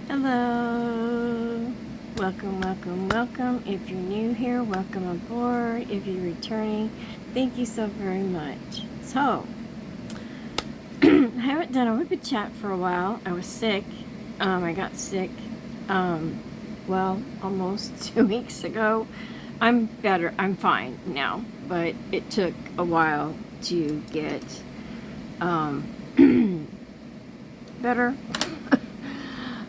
Hello, welcome, welcome, welcome. If you're new here, welcome aboard. If you're returning, thank you so very much. So, I haven't done a Whippet chat for a while. I was sick. I got sick, well, almost 2 weeks ago. I'm better. I'm fine now, but it took a while to get better.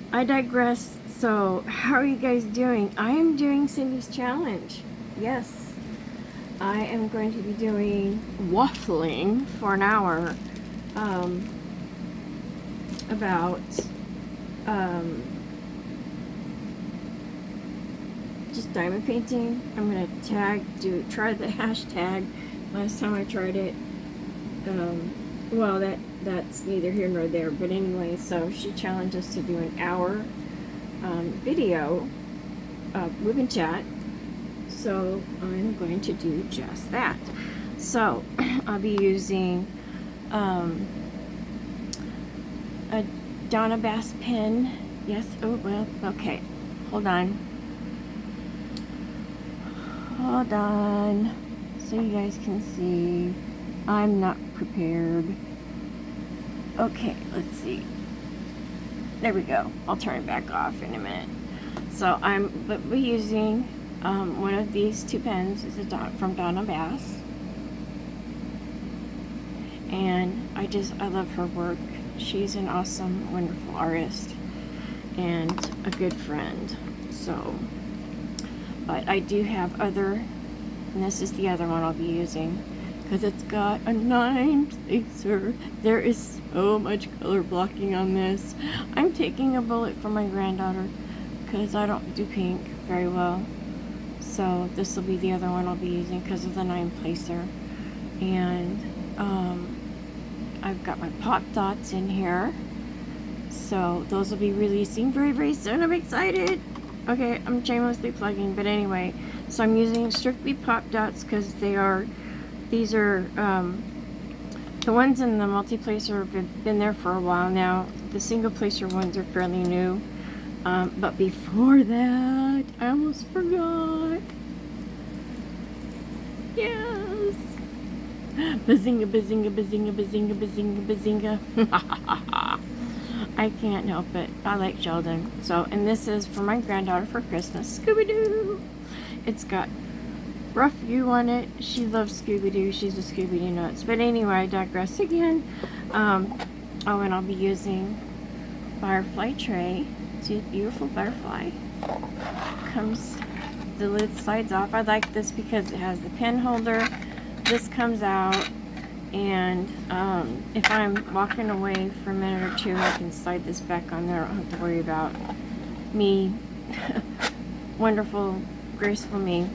I digress. So, how are you guys doing? I am doing Cindy's challenge. Yes, I am going to be doing waffling for an hour about just diamond painting. I'm gonna try the hashtag. Last time I tried it, well, that's neither here nor there, but anyway, so she challenged us to do an hour video with a chat, so I'm going to do just that. So I'll be using a Donna Bass pen. Yes, oh well, okay, hold on, so you guys can see. I'm not prepared. Okay, let's see. There we go. I'll turn it back off in a minute. So we're using one of these two pens. It's from Donna Bass, and I love her work. She's an awesome, wonderful artist and a good friend. So, but I do have other, and this is the other one I'll be using, because it's got a 9 placer. There is so much color blocking on this. I'm taking a bullet for my granddaughter because I don't do pink very well. So this will be the other one I'll be using because of the 9 placer. And I've got my pop dots in here. So those will be releasing very, very soon. I'm excited. Okay, I'm shamelessly plugging, but anyway. So I'm using strictly pop dots because these are the ones in the multi-placer have been there for a while now. The single placer ones are fairly new. But before that, I almost forgot. Yes. Bazinga, bazinga, bazinga, bazinga, bazinga, bazinga. I can't help it. I like Sheldon. So, and this is for my granddaughter for Christmas. Scooby-Doo. It's got rough view on it. She loves Scooby-Doo. She's a Scooby-Doo nuts. But anyway, I digress again. Oh, and I'll be using Firefly tray. See, beautiful butterfly. The lid slides off. I like this because it has the pen holder. This comes out, and if I'm walking away for a minute or two, I can slide this back on there. I don't have to worry about me, wonderful, graceful me.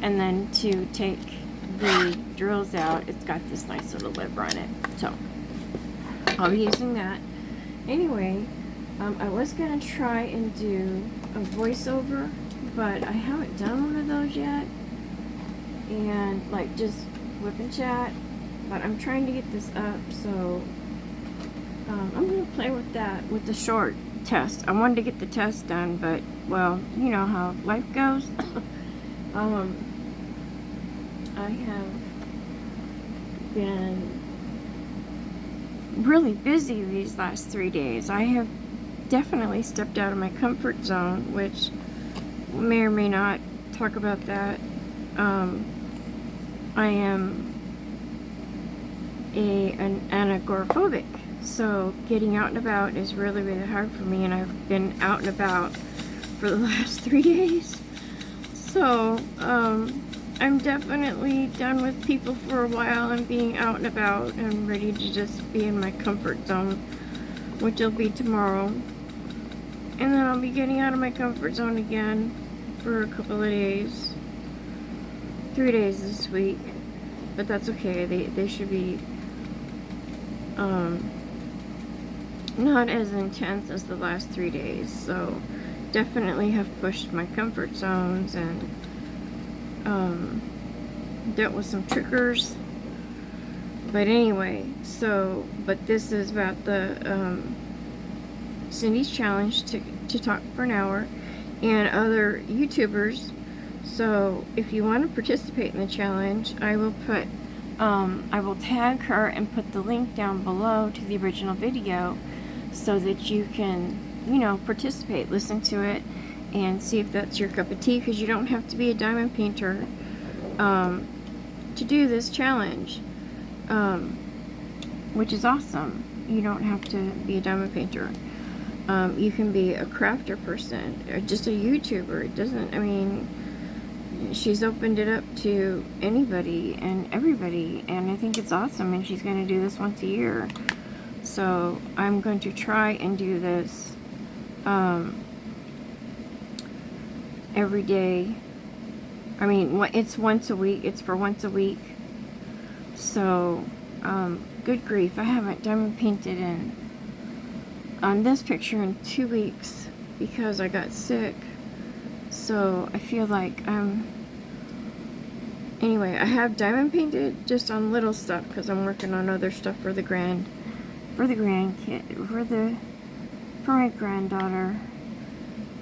And then to take the drills out, it's got this nice little lid on it. So I'll be using that. Anyway, I was going to try and do a voiceover, but I haven't done one of those yet. And like just whip and chat. But I'm trying to get this up, so I'm going to play with that with the short test. I wanted to get the test done, but well, you know how life goes. I have been really busy these last 3 days. I have definitely stepped out of my comfort zone, which may or may not talk about that. I am an agoraphobic, so getting out and about is really, really hard for me, and I've been out and about for the last 3 days. So, I'm definitely done with people for a while and being out and about and ready to just be in my comfort zone, which will be tomorrow. And then I'll be getting out of my comfort zone again for a couple of days. 3 days this week. But that's okay. They should be not as intense as the last 3 days. So definitely have pushed my comfort zones and dealt with some triggers. But anyway, so, but this is about the Cindy's challenge to talk for an hour, and other YouTubers. So if you want to participate in the challenge, I will tag her and put the link down below to the original video so that you can, you know, participate, listen to it, and see if that's your cup of tea, because you don't have to be a diamond painter to do this challenge, which is awesome. You don't have to be a diamond painter. You can be a crafter person, or just a YouTuber. It doesn't, I mean, she's opened it up to anybody and everybody, and I think it's awesome, and she's going to do this once a year. So I'm going to try and do this every day. I mean, it's once a week. It's for once a week. So, good grief, I haven't diamond painted on this picture in 2 weeks because I got sick. So I feel like anyway, I have diamond painted just on little stuff because I'm working on other stuff for my granddaughter.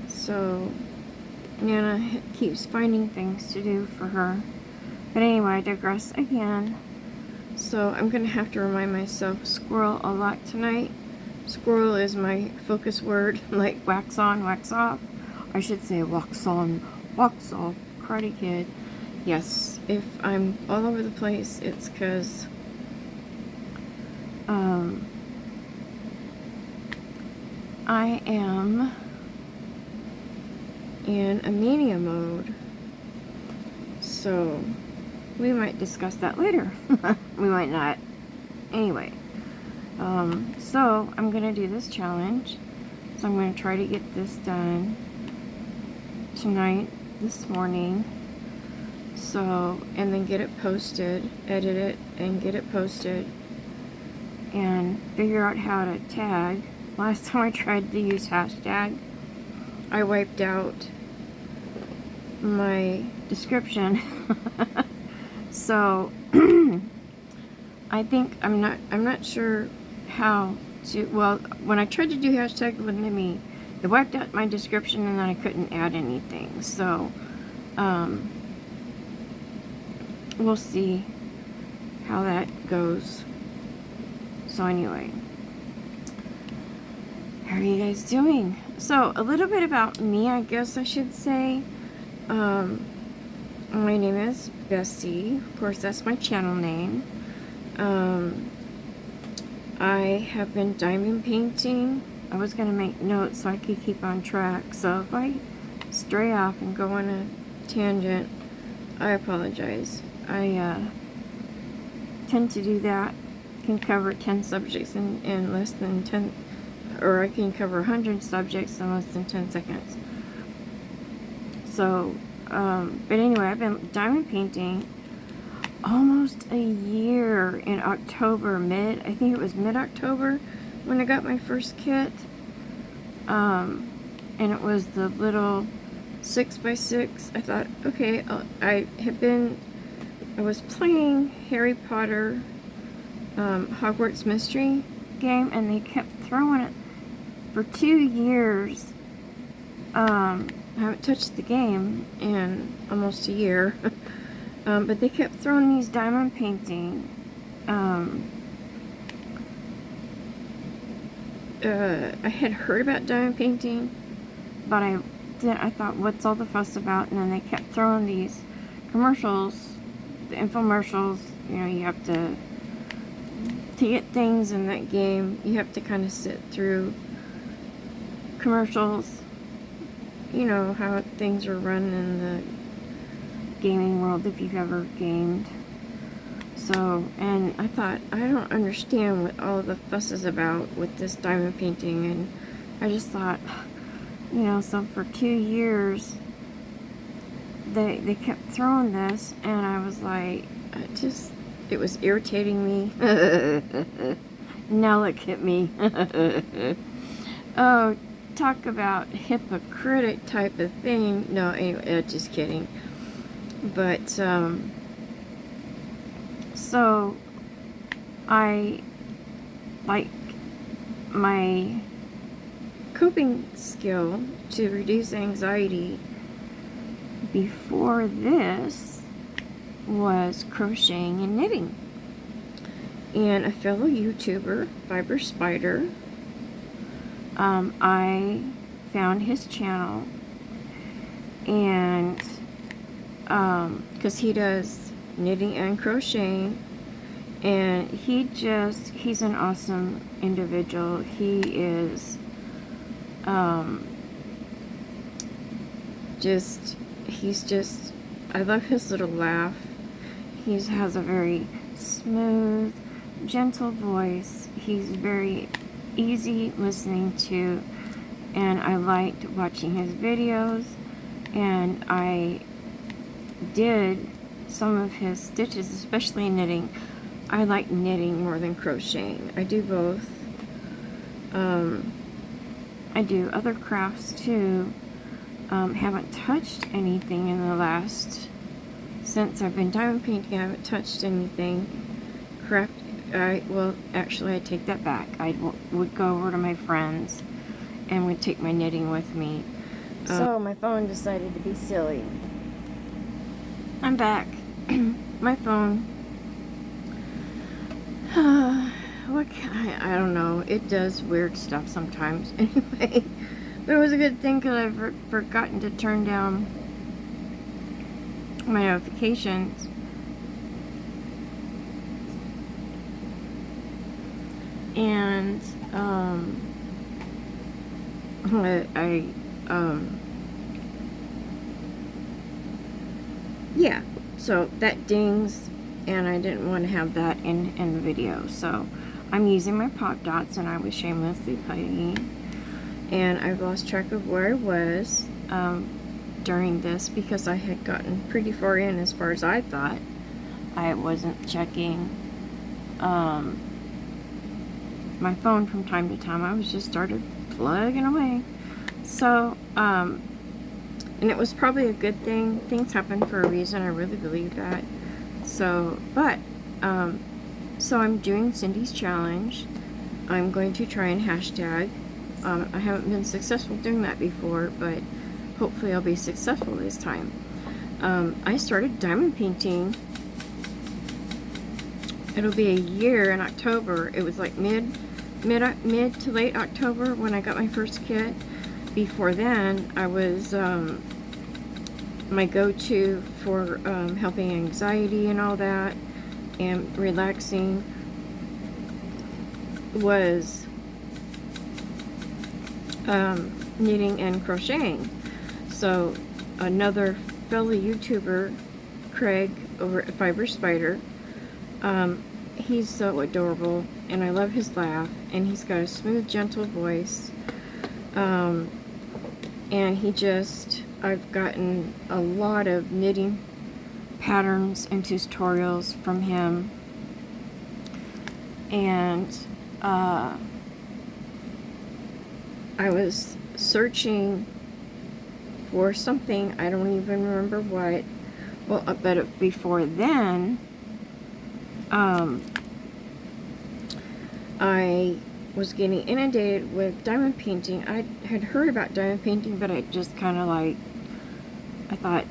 So Nana keeps finding things to do for her. But anyway, I digress again. So I'm gonna have to remind myself squirrel a lot tonight. Squirrel is my focus word, like wax on, wax off. I should say wax on, wax off. Karate Kid. Yes, if I'm all over the place, it's because I am in a mania mode. So we might discuss that later. We might not. Anyway, so I'm gonna do this challenge. So I'm gonna try to get this done tonight, this morning. So, and then get it posted, edit it, and get it posted, and figure out how to tag. Last time I tried to use hashtag, I wiped out my description. So I think I'm not sure how to. Well, when I tried to do hashtag, it wouldn't let me. It wiped out my description, and then I couldn't add anything. So we'll see how that goes. So anyway, how are you guys doing? So a little bit about me, I guess I should say. My name is Bessie. Of course, that's my channel name. I have been diamond painting. I was going to make notes so I could keep on track. So if I stray off and go on a tangent, I apologize. I tend to do that. Can cover 10 subjects in less than 10, or I can cover 100 subjects in less than 10 seconds. So, but anyway, I've been diamond painting almost a year in October, I think it was mid-October when I got my first kit. And it was the little 6x6. I thought, okay, I was playing Harry Potter Hogwarts Mystery game, and they kept throwing it for 2 years. I haven't touched the game in almost a year. But they kept throwing these diamond painting I had heard about diamond painting, but I thought, what's all the fuss about? And then they kept throwing these commercials, the infomercials. You know, you have to get things in that game, you have to kind of sit through commercials. You know how things are run in the gaming world, if you've ever gamed. So, and I thought, I don't understand what all the fuss is about with this diamond painting, and I just thought, you know, so for 2 years they kept throwing this, and I was like, it was irritating me. Now look at me. Oh, talk about hypocritic type of thing. No, anyway, just kidding. But so I, like, my coping skill to reduce anxiety before this was crocheting and knitting. And a fellow YouTuber, Fiber Spider, I found his channel, and because he does knitting and crocheting, and he's an awesome individual. He is I love his little laugh. He has a very smooth, gentle voice. He's very easy listening to, and I liked watching his videos, and I did some of his stitches, especially knitting. I like knitting more than crocheting. I do both. I do other crafts too. Haven't touched anything in the last, since I've been diamond painting, I haven't touched anything. Well, actually, I take that back. I would go over to my friends and would take my knitting with me. So my phone decided to be silly. I'm back. My phone. I don't know. It does weird stuff sometimes. Anyway, but it was a good thing because I've forgotten to turn down my notifications. And yeah, so that dings, and I didn't want to have that in the video, so I'm using my pop dots, and I was shamelessly playing, and I've lost track of where I was during this, because I had gotten pretty far in as far as I thought. I wasn't checking my phone from time to time. I was just started plugging away. So, and it was probably a good thing. Things happen for a reason. I really believe that. So, but, so I'm doing Cindy's challenge. I'm going to try and hashtag. I haven't been successful doing that before, but hopefully I'll be successful this time. I started diamond painting. It'll be a year in October. It was like mid to late October when I got my first kit. Before then, I was my go-to for helping anxiety and all that, and relaxing, was knitting and crocheting. So another fellow YouTuber, Craig over at Fiber Spider, he's so adorable, and I love his laugh, and he's got a smooth, gentle voice, and I've gotten a lot of knitting patterns and tutorials from him, and I was searching for something, I don't even remember what, well, but before then, I was getting inundated with diamond painting. I had heard about diamond painting, but I just kind of like, I thought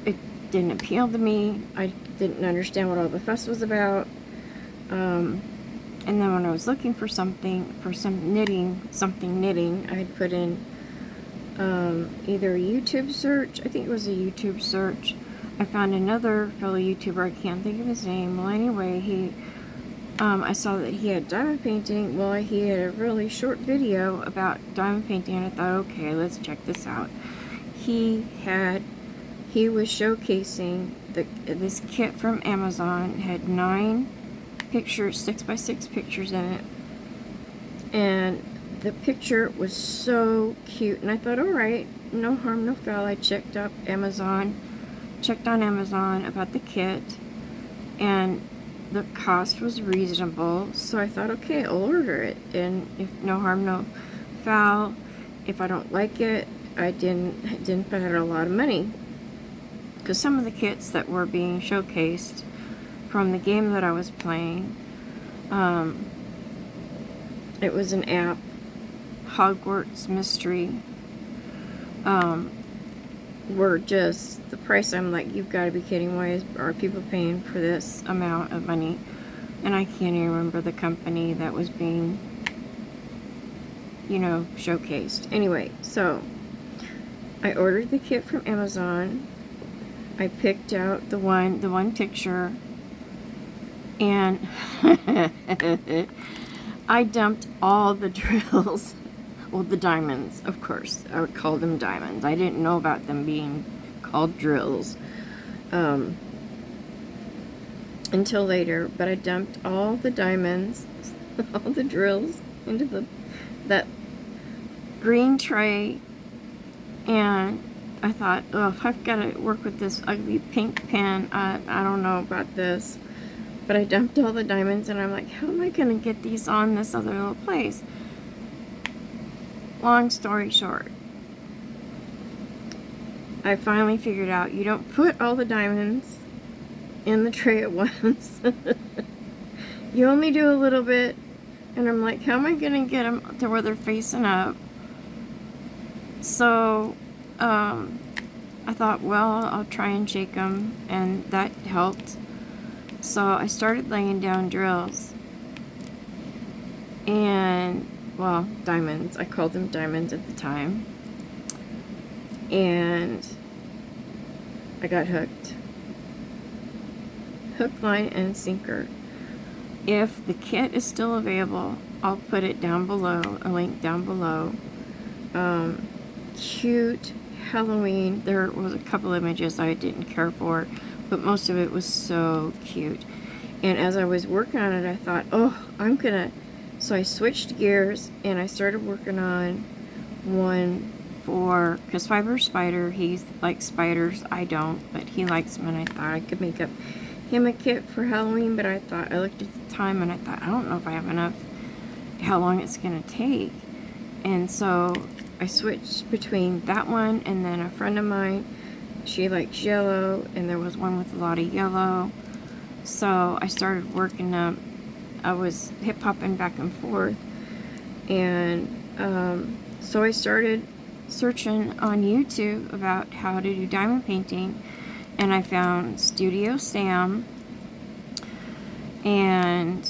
it didn't appeal to me. I didn't understand what all the fuss was about. And then when I was looking for something, some knitting, I had put in either a YouTube search, I think it was a YouTube search. I found another fellow YouTuber, I can't think of his name. Well, anyway, I saw that he had diamond painting. Well, he had a really short video about diamond painting, and I thought, okay, let's check this out. He was showcasing this kit from Amazon. It had 9 pictures, 6x6 pictures in it, and the picture was so cute, and I thought, alright, no harm, no foul. I checked on Amazon about the kit, and the cost was reasonable, so I thought, okay, I'll order it, and if no harm, no foul. If I don't like it, I didn't put out a lot of money, because some of the kits that were being showcased from the game that I was playing, it was an app Hogwarts Mystery were just the price. I'm like, you've got to be kidding. Why are people paying for this amount of money? And I can't even remember the company that was being, you know, showcased. Anyway, so I ordered the kit from Amazon. I picked out the one picture, and I dumped all the drills. Well, the diamonds, of course. I would call them diamonds. I didn't know about them being called drills until later. But I dumped all the diamonds, all the drills into that green tray. And I thought, oh, if I've got to work with this ugly pink pen, I don't know about this. But I dumped all the diamonds, and I'm like, how am I going to get these on this other little place? Long story short, I finally figured out you don't put all the diamonds in the tray at once. You only do a little bit, and I'm like, how am I going to get them to where they're facing up? So, I thought, well, I'll try and shake them, and that helped. So I started laying down drills, and, well, diamonds. I called them diamonds at the time. And I got hooked. Hook, line, and sinker. If the kit is still available, I'll put it down below, a link down below. Cute Halloween. There was a couple images I didn't care for, but most of it was so cute. And as I was working on it, I thought, oh, I'm gonna... So I switched gears, and I started working on one for... Because Fiber Spider, he likes spiders. I don't, but he likes them, and I thought I could make up him a kit for Halloween, but I thought... I looked at the time, and I thought, I don't know if I have enough, how long it's gonna take. And so I switched between that one, and then a friend of mine, she likes yellow, and there was one with a lot of yellow. So I started working up. I was hip-hopping back and forth, and so I started searching on YouTube about how to do diamond painting, and I found Studio Sam and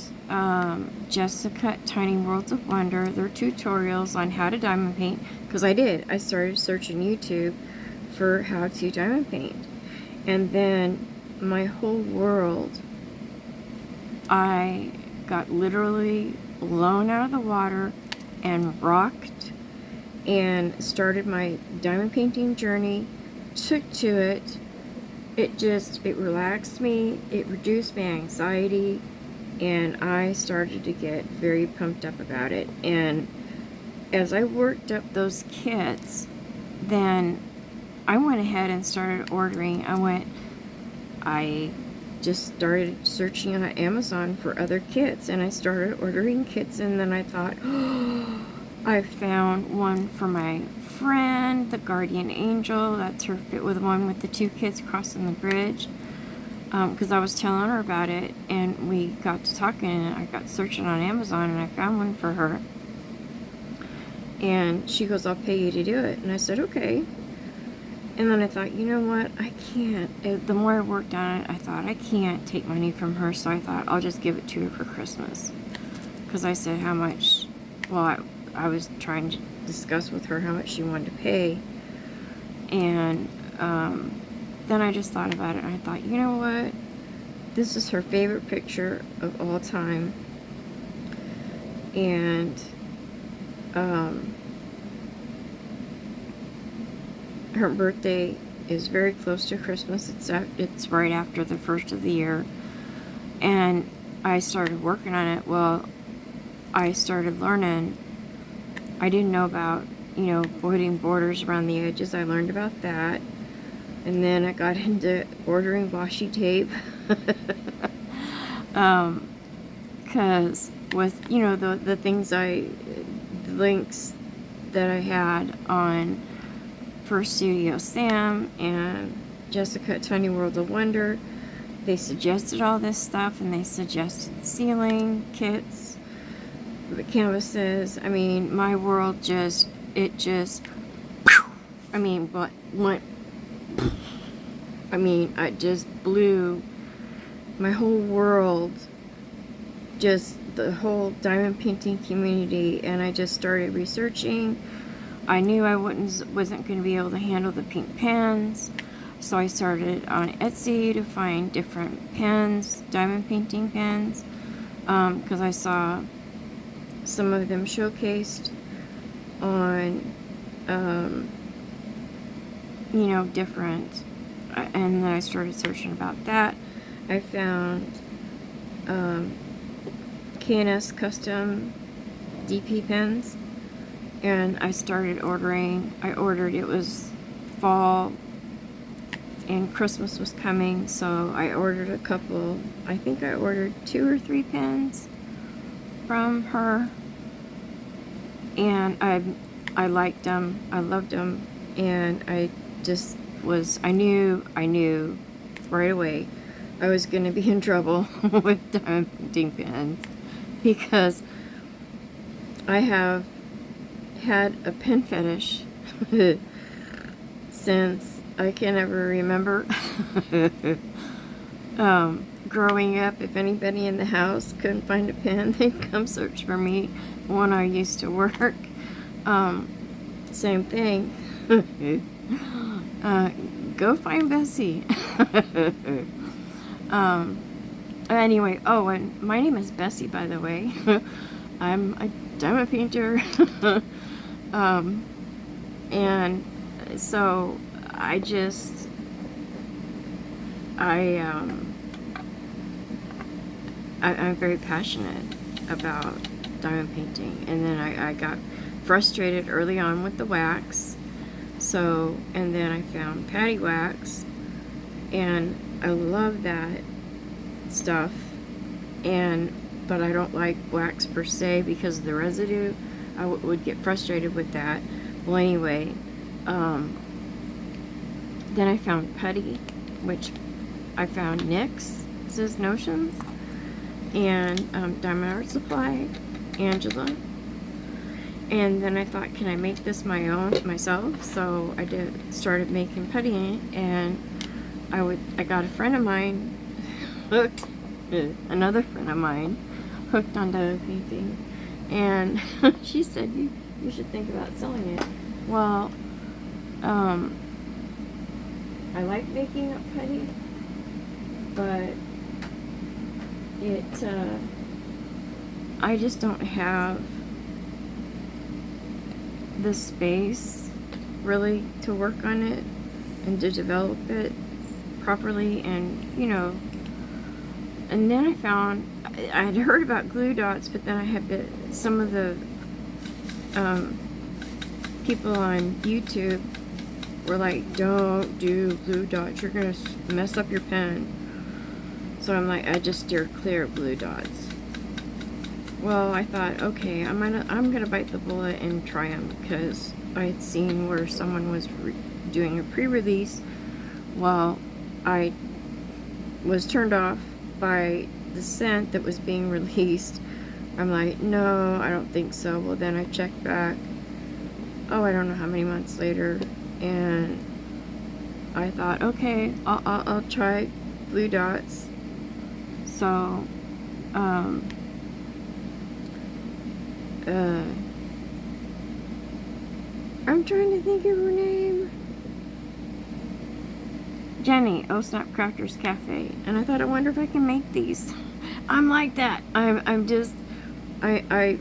Jessica at Tiny Worlds of Wonder, their tutorials on how to diamond paint, because I started searching YouTube for how to diamond paint, and then my whole world, I got literally blown out of the water and rocked, and started my diamond painting journey. Took to it. It relaxed me, it reduced my anxiety, and I started to get very pumped up about it. And as I worked up those kits, then I went ahead and started ordering. I just started searching on Amazon for other kits, and I started ordering kits, and then I thought, oh, I found one for my friend, the Guardian Angel. That's her fit with one with the two kids crossing the bridge, because I was telling her about it, and we got to talking, and I got searching on Amazon, and I found one for her, and she goes, I'll pay you to do it. And I said, okay. And then I thought, you know what, I can't. The more I worked on it, I thought, I can't take money from her, so I thought, I'll just give it to her for Christmas. Because I said how much, well, I was trying to discuss with her how much she wanted to pay. And then I just thought about it, and I thought, you know what, this is her favorite picture of all time. And her birthday is very close to Christmas. It's right after the first of the year, and I started working on it. Well, I started learning. I didn't know about, you know, putting borders around the edges. I learned about that, and then I got into ordering washi tape, because with, you know, the things the links that I had on for Studio Sam and Jessica at Tiny World of Wonder, they suggested all this stuff, and they suggested sealing kits, the canvases. I mean, my world just, I mean, but went, I mean, I just blew my whole world, just the whole diamond painting community, and I just started researching. I knew I wasn't going to be able to handle the pink pens, so I started on Etsy to find different pens, diamond painting pens, because I saw some of them showcased on, you know, different, and then I started searching about that. I found KnSCustomDPpens, and I started ordering. I ordered, it was fall and Christmas was coming, so I ordered a couple. I think I ordered 2 or 3 pens from her, and I liked them, I loved them, and I just was, I knew right away I was going to be in trouble with diamond painting pens, because I have had a pen fetish since I can ever remember. Growing up, if anybody in the house couldn't find a pen, they'd come search for me when I used to work. Same thing. Go find Bessie. Anyway, oh, and my name is Bessie, by the way. I'm a diamond painter. And so I'm very passionate about diamond painting, and then I got frustrated early on with the wax, so, and then I found patty wax, and I love that stuff, but I don't like wax per se because of the residue. I would get frustrated with that. Well, anyway, then I found putty, which I found NYX's Notions, and Diamond Art Supply, Angela. And then I thought, can I make this myself? So I started making putty, and I got a friend of mine hooked, another friend of mine hooked on diamond painting, and she said, you should think about selling it. Well, I like making up putty, but I just don't have the space really to work on it and to develop it properly, and you know. And then I found, I had heard about glue dots, but then I had some of the people on YouTube were like, don't do glue dots, you're gonna mess up your pen. So I'm like, I just steered clear of glue dots. Well, I thought, okay, I'm gonna bite the bullet and try them, because I had seen where someone was doing a pre-release. Well, I was turned off by the scent that was being released. I'm like, no, I don't think so. Well, then I checked back, oh, I don't know how many months later, and I thought, okay, I'll try glue dots. So, I'm trying to think of her name. Jenny, Oh Snap Crafters Cafe. And I thought, I wonder if I can make these. I'm like that. I'm just, I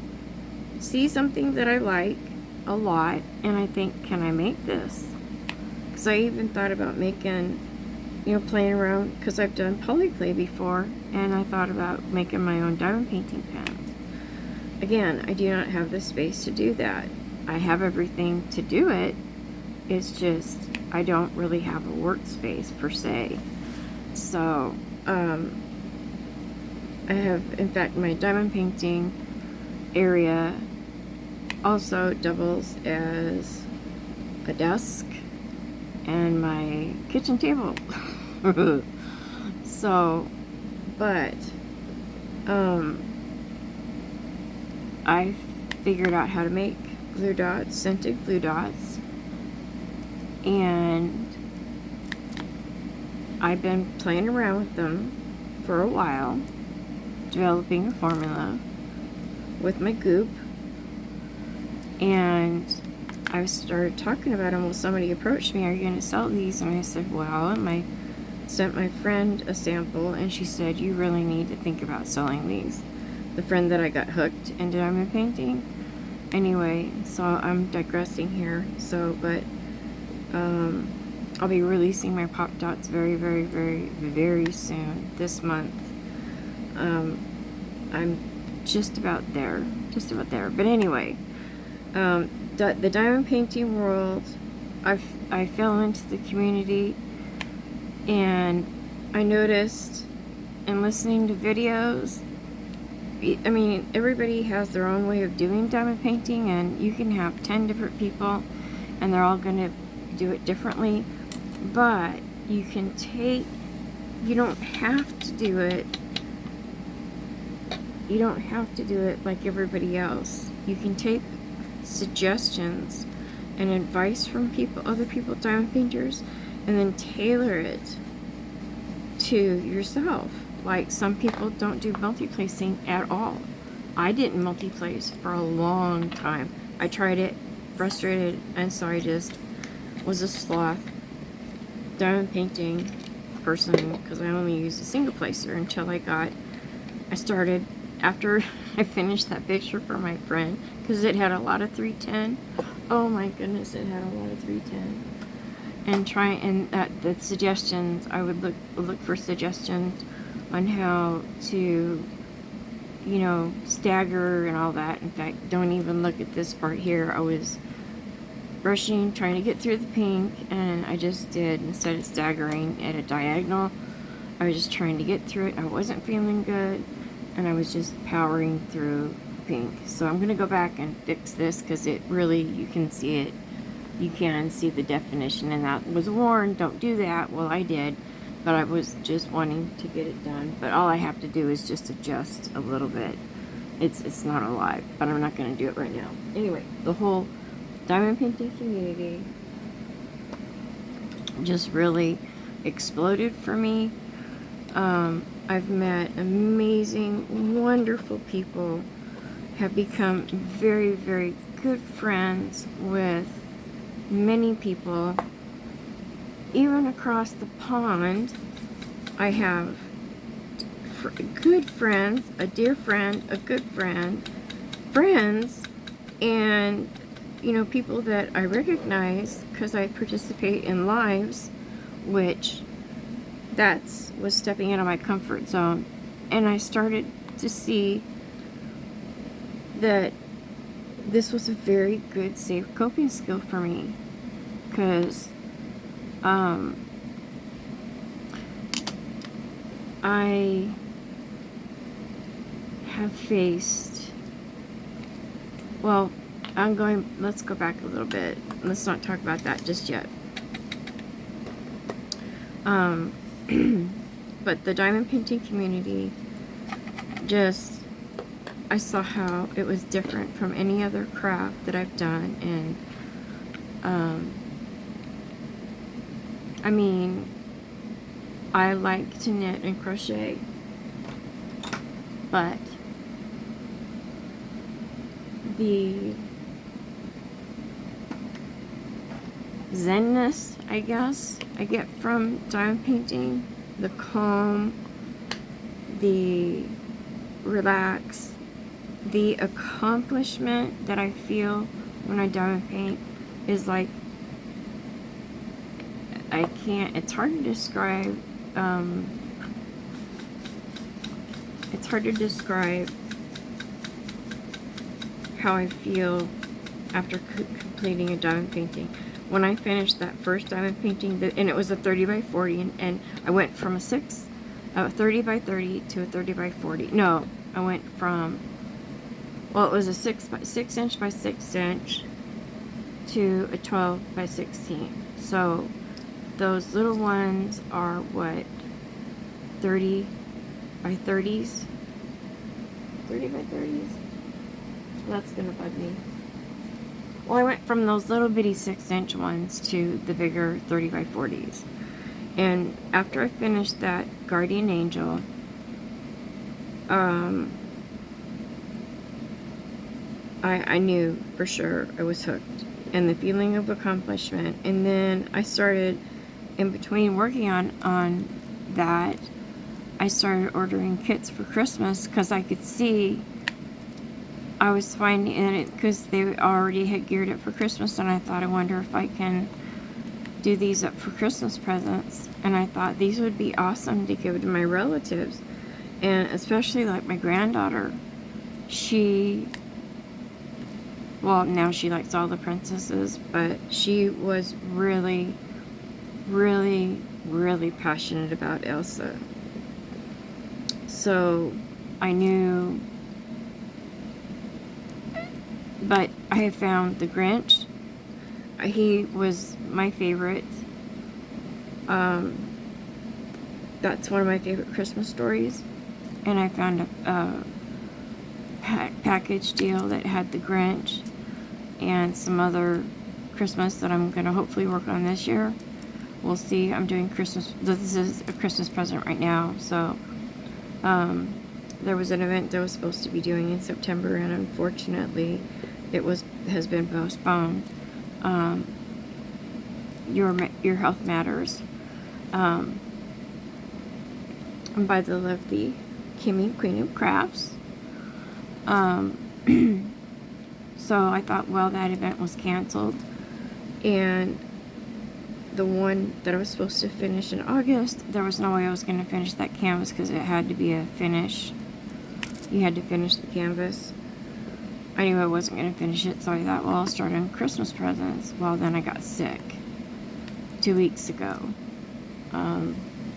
see something that I like a lot, and I think, can I make this? Because I even thought about making, you know, playing around, because I've done polyclay before, and I thought about making my own diamond painting pens. Again, I do not have the space to do that. I have everything to do it. It's just, I don't really have a workspace per se. So, I have, in fact, my diamond painting area also doubles as a desk and my kitchen table. So, but, I figured out how to make glue dots, scented glue dots, and I've been playing around with them for a while, developing a formula with my goop, and I started talking about them. Well, somebody approached me, are you going to sell these? And I said, well, and I sent my friend a sample, and she said, you really need to think about selling these. The friend that I got hooked into diamond painting. Anyway, so I'm digressing here. So, but I'll be releasing my pop dots very, very, very, very soon this month. I'm just about there, But anyway, the diamond painting world, I fell into the community, and I noticed in listening to videos, I mean, everybody has their own way of doing diamond painting, and you can have 10 different people and they're all going to do it differently, but you can take, you don't have to do it like everybody else. You can take suggestions and advice from other people, diamond painters, and then tailor it to yourself. Like, some people don't do multi-placing at all. I didn't multi-place for a long time. I tried it, frustrated, and so I just was a sloth diamond painting person, because I only used a single placer until I started, after I finished that picture for my friend, because it had a lot of 310. Oh my goodness, it had a lot of 310. And the suggestions, I would look for suggestions on how to, stagger and all that. In fact, don't even look at this part here. I was brushing, trying to get through the pink, and I just did, instead of staggering at a diagonal, I was just trying to get through it. I wasn't feeling good, and I was just powering through pink. So I'm going to go back and fix this, because it really, you can see it. You can see the definition, and that was warned, don't do that. Well, I did, but I was just wanting to get it done. But all I have to do is just adjust a little bit. It's not a lot, but I'm not going to do it right now. Anyway, the whole diamond painting community just really exploded for me. I've met amazing, wonderful people, have become very, very good friends with many people. Even across the pond, I have good friends, a dear friend, a good friend, friends, and people that I recognize because I participate in lives, which was stepping out of my comfort zone. And I started to see that this was a very good, safe coping skill for me, because I have faced, well, let's go back a little bit. Let's not talk about that just yet. But the diamond painting community, I saw how it was different from any other craft that I've done, and I mean, I like to knit and crochet, but the zenness, I guess, I get from diamond painting, the calm, the relax, the accomplishment that I feel when I diamond paint is like, it's hard to describe, how I feel after completing a diamond painting. When I finished that first diamond painting, and it was a 30 by 40, and I went from a 30 by 30 to a 30 by 40. No, I went from, well, it was a 6 inch by 6 inch to a 12 by 16. So those little ones are what, 30 by 30s? 30 by 30s? That's gonna bug me. Well, I went from those little bitty 6-inch ones to the bigger 30x40s. And after I finished that Guardian Angel, I knew for sure I was hooked. And the feeling of accomplishment. And then I started, in between working on that, I started ordering kits for Christmas because I could see I was finding in it because they already had geared it for Christmas, and I thought, I wonder if I can do these up for Christmas presents. And I thought these would be awesome to give to my relatives, and especially like my granddaughter. Well, now she likes all the princesses, but she was really, really, really passionate about Elsa. So I knew, but I have found the Grinch. He was my favorite. That's one of my favorite Christmas stories. And I found a package deal that had the Grinch and some other Christmas that I'm going to hopefully work on this year. We'll see. I'm doing Christmas. This is a Christmas present right now. So there was an event that I was supposed to be doing in September, and unfortunately it has been postponed. Your health matters. And by the lovely Kimmy, Queen of Crafts. So I thought, well, that event was canceled, and the one that I was supposed to finish in August, there was no way I was going to finish that canvas because it had to be a finish. You had to finish the canvas. I knew I wasn't going to finish it, so I thought, well, I'll start on Christmas presents. Well, then I got sick 2 weeks ago.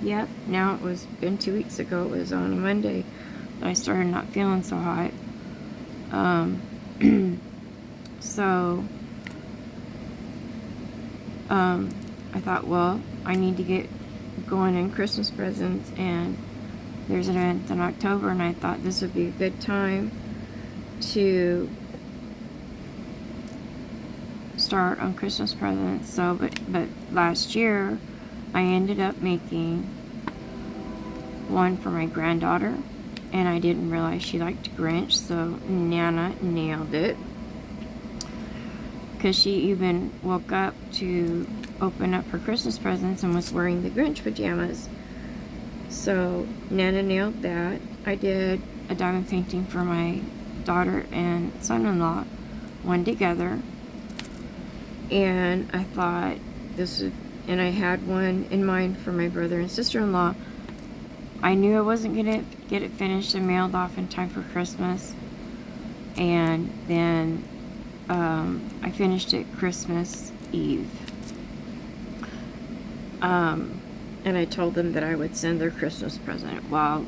Yep, now it was been 2 weeks ago. It was on a Monday that I started not feeling so hot. So I thought, well, I need to get going in Christmas presents, and there's an event in October, and I thought this would be a good time to start on Christmas presents. So, but last year I ended up making one for my granddaughter, and I didn't realize she liked Grinch, so Nana nailed it. Because she even woke up to open up her Christmas presents and was wearing the Grinch pajamas. So Nana nailed that. I did a diamond painting for my daughter and son-in-law, one together. And I thought this would, and I had one in mind for my brother and sister-in-law. I knew I wasn't gonna get it finished and mailed off in time for Christmas. And then I finished it Christmas Eve. And I told them that I would send their Christmas present. Well,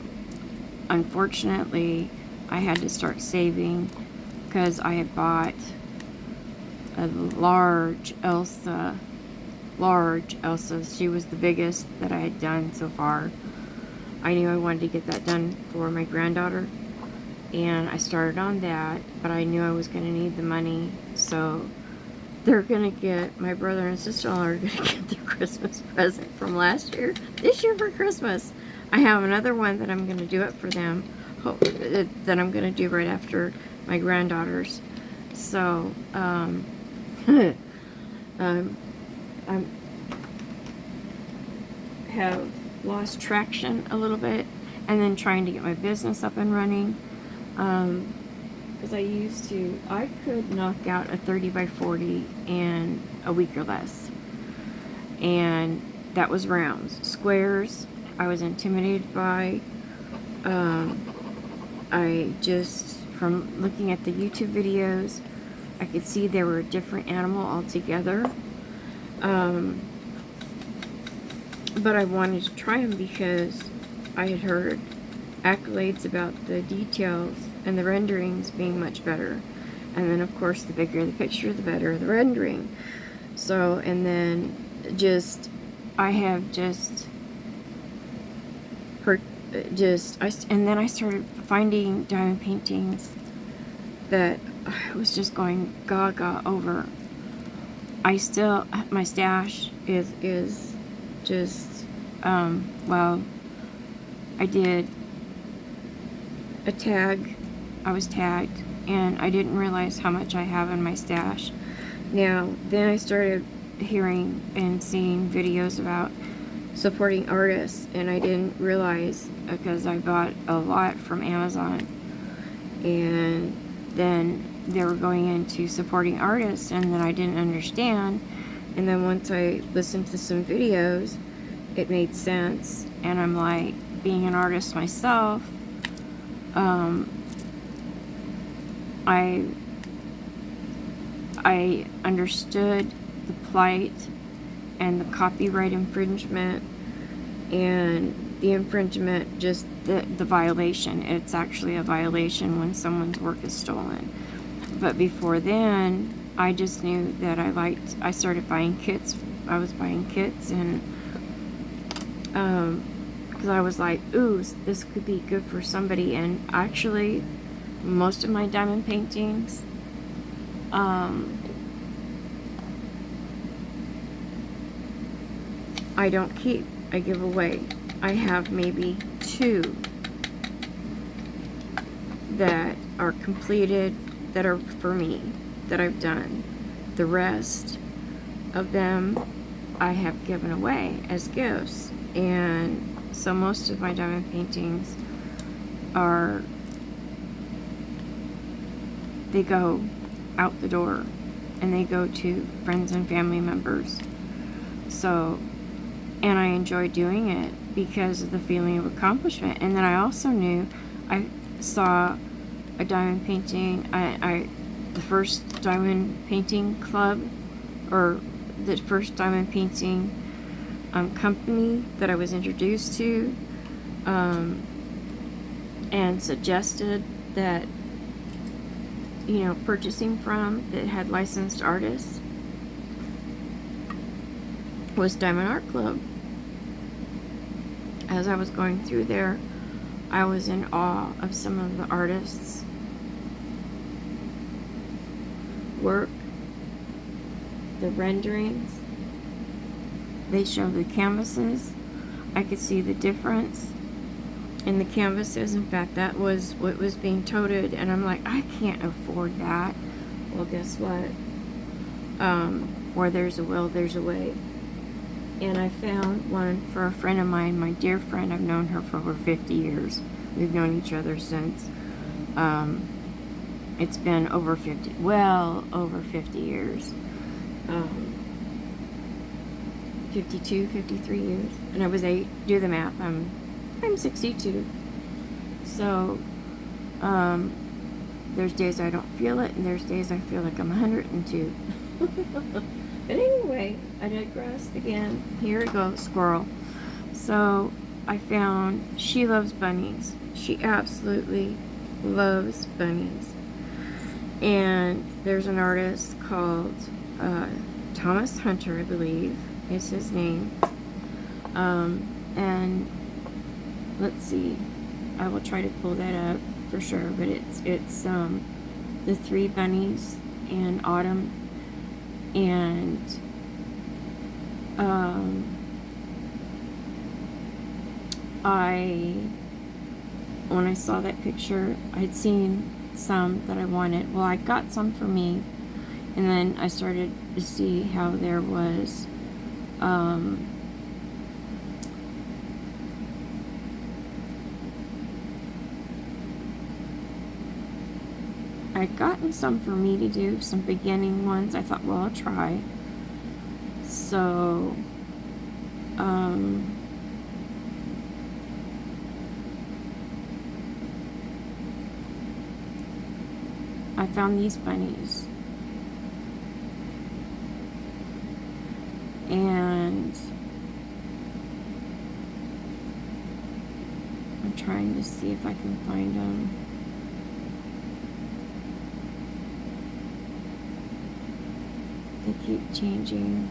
unfortunately, I had to start saving because I had bought a large Elsa. She was the biggest that I had done so far. I knew I wanted to get that done for my granddaughter, and I started on that, but I knew I was going to need the money, so they're going to get, my brother and sister-in-law are going to get their Christmas present from last year, this year for Christmas. I have another one that I'm going to do up for them, that I'm going to do right after my granddaughter's. So, I have lost traction a little bit, and then trying to get my business up and running. Because I could knock out a 30x40 in a week or less. And that was rounds. Squares, I was intimidated by. From looking at the YouTube videos, I could see they were a different animal altogether. But I wanted to try them because I had heard accolades about the details and the renderings being much better. And then, of course, the bigger the picture, the better the rendering. So, and then and then I started finding diamond paintings that I was just going gaga over. I still, my stash is just, well, I did a tag. I was tagged, and I didn't realize how much I have in my stash. Now, then I started hearing and seeing videos about supporting artists, and I didn't realize, because I bought a lot from Amazon, and then they were going into supporting artists, and then I didn't understand, and then once I listened to some videos, it made sense, and I'm like, being an artist myself, I understood the plight and the copyright infringement, and the infringement, just the violation. It's actually a violation when someone's work is stolen. But before then, I just knew that I started buying kits. I was buying kits, and because I was like, ooh, this could be good for somebody. And actually, most of my diamond paintings, I don't keep, I give away. I have maybe 2 that are completed, that are for me, that I've done. The rest of them I have given away as gifts. And so most of my diamond paintings they go out the door, and they go to friends and family members. So, and I enjoy doing it because of the feeling of accomplishment. And then I also knew, I saw a diamond painting, the first diamond painting club, or the first diamond painting company that I was introduced to, and suggested that, purchasing from, that had licensed artists, was Diamond Art Club. As I was going through there, I was in awe of some of the artists' work, the renderings. They show the canvases. I could see the difference in the canvases. In fact, that was what was being toted, and I'm like, I can't afford that. Well, guess what? Where there's a will, there's a way. And I found one for a friend of mine, my dear friend. I've known her for over 50 years. We've known each other since, it's been over 50 years. 52, 53 years. And I was 8, do the math, I'm 62. So, there's days I don't feel it, and there's days I feel like I'm 102. But anyway, I digress again. Here we go, squirrel. So, I found, she loves bunnies. She absolutely loves bunnies. And there's an artist called Thomas Hunter, I believe, is his name. And let's see, I will try to pull that up for sure, but it's the 3 bunnies in autumn, and when I saw that picture, I'd seen some that I wanted. Well, I got some for me, and then I started to see how there was I'd gotten some for me to do, some beginning ones. I thought, well, I'll try. So, I found these bunnies. And I'm trying to see if I can find them. They keep changing.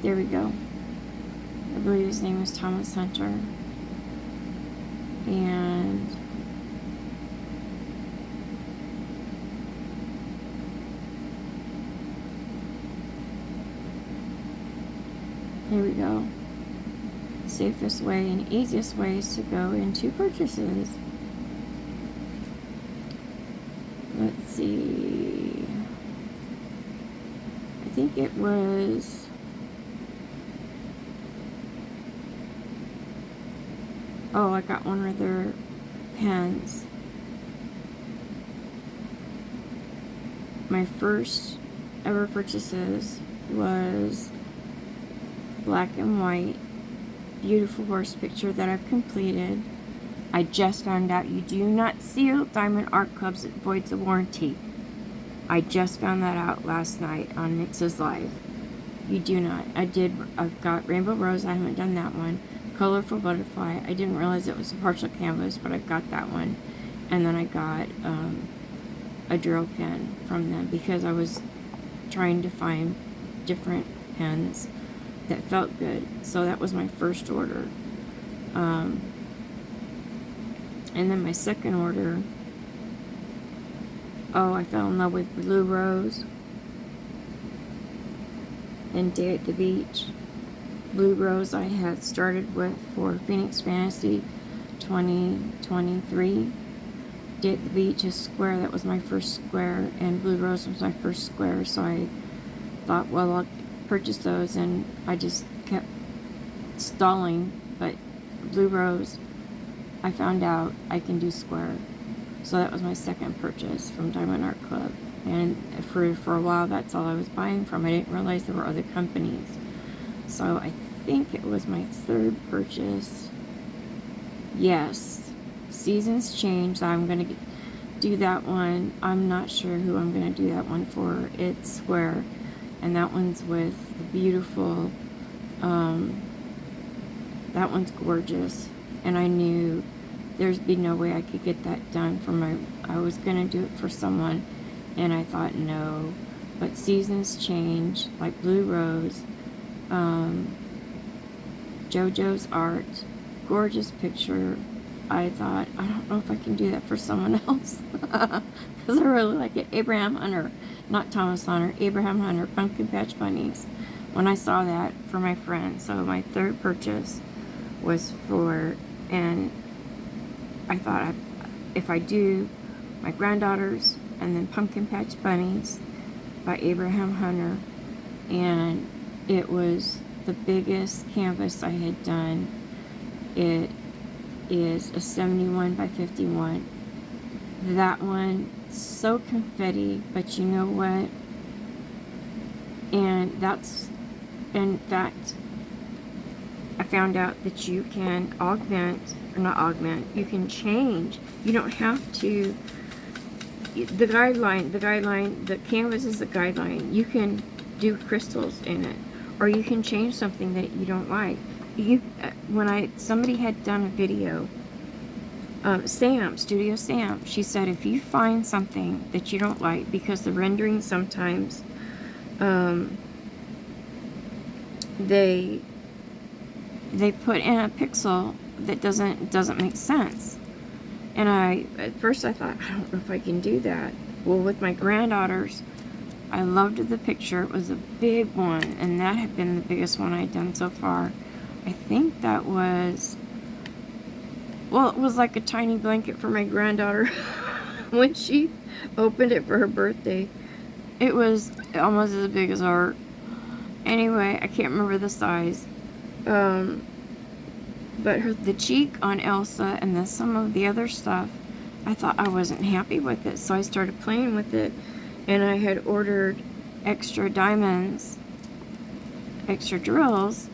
There we go. I believe his name was Thomas Hunter. And Here we go. Safest way and easiest ways to go into purchases. Let's see. I think it was... Oh, I got one of their pens. My first ever purchases was black and white. Beautiful horse picture that I've completed. I just found out you do not seal diamond art clubs. It voids a warranty. I just found that out last night on Nix's Live. You do not. I've got Rainbow Rose. I haven't done that one. Colorful Butterfly. I didn't realize it was a partial canvas, but I got that one. And then I got a drill pen from them because I was trying to find different pens that felt good. So that was my first order. And then my second order, I fell in love with Blue Rose and Day at the Beach. Blue Rose I had started with for Phoenix Fantasy 2023. Day at the Beach is square. That was my first square, and Blue Rose was my first square, so I thought, well, I'll purchase those, and I just kept stalling. But Blue Rose, I found out I can do square, so that was my second purchase from Diamond Art Club. And for a while, that's all I was buying from. I didn't realize there were other companies. So I think it was my third purchase. Yes, Seasons Change. I'm going to do that one. I'm not sure who I'm going to do that one for. It's square. And that one's with the beautiful, that one's gorgeous. And I knew there'd be no way I could get that done for I was going to do it for someone. And I thought, no. But Seasons Change, like Blue Rose, JoJo's art, gorgeous picture. I thought, I don't know if I can do that for someone else. Because I really like it. Abraham Hunter, not Thomas Hunter, Abraham Hunter, Pumpkin Patch Bunnies. When I saw that for my friend. So my third purchase was for, and I thought if I do my granddaughters and then Pumpkin Patch Bunnies by Abraham Hunter, and it was the biggest canvas I had done. It is a 71 by 51. That one, so confetti, but you know what? And that's, in fact, I found out that you can augment, or not augment, you can change. You don't have to, the canvas is the guideline. You can do crystals in it, or you can change something that you don't like. Somebody had done a video, Studio Sam, she said if you find something that you don't like, because the rendering sometimes, they put in a pixel that doesn't make sense. And at first I thought, I don't know if I can do that. Well, with my granddaughters, I loved the picture. It was a big one, and that had been the biggest one I'd done so far. I think that was, well, it was like a tiny blanket for my granddaughter when she opened it for her birthday. It was almost as big as art. Anyway, I can't remember the size. But the cheek on Elsa and then some of the other stuff, I thought I wasn't happy with it. So I started playing with it, and I had ordered extra diamonds, extra drills,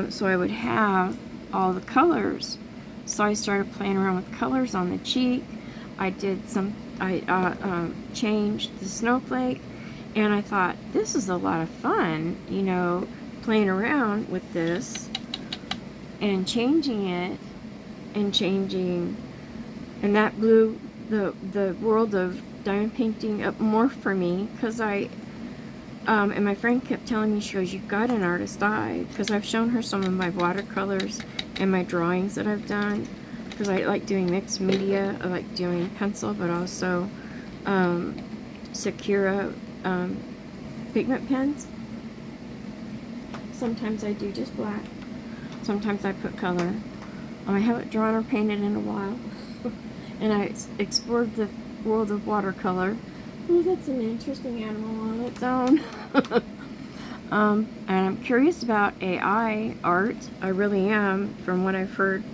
so I would have all the colors. So I started playing around with colors on the cheek. I changed the snowflake, and I thought, this is a lot of fun, you know, playing around with this and changing it and that blew the world of diamond painting up more for me, because and my friend kept telling me, she goes, you've got an artist eye, because I've shown her some of my watercolors and my drawings that I've done, because I like doing mixed media. I like doing pencil, but also Sakura pigment pens. Sometimes I do just black. Sometimes I put color. I haven't drawn or painted in a while. And I explored the world of watercolor. Oh, that's an interesting animal on its own. And I'm curious about AI art. I really am, from what I've heard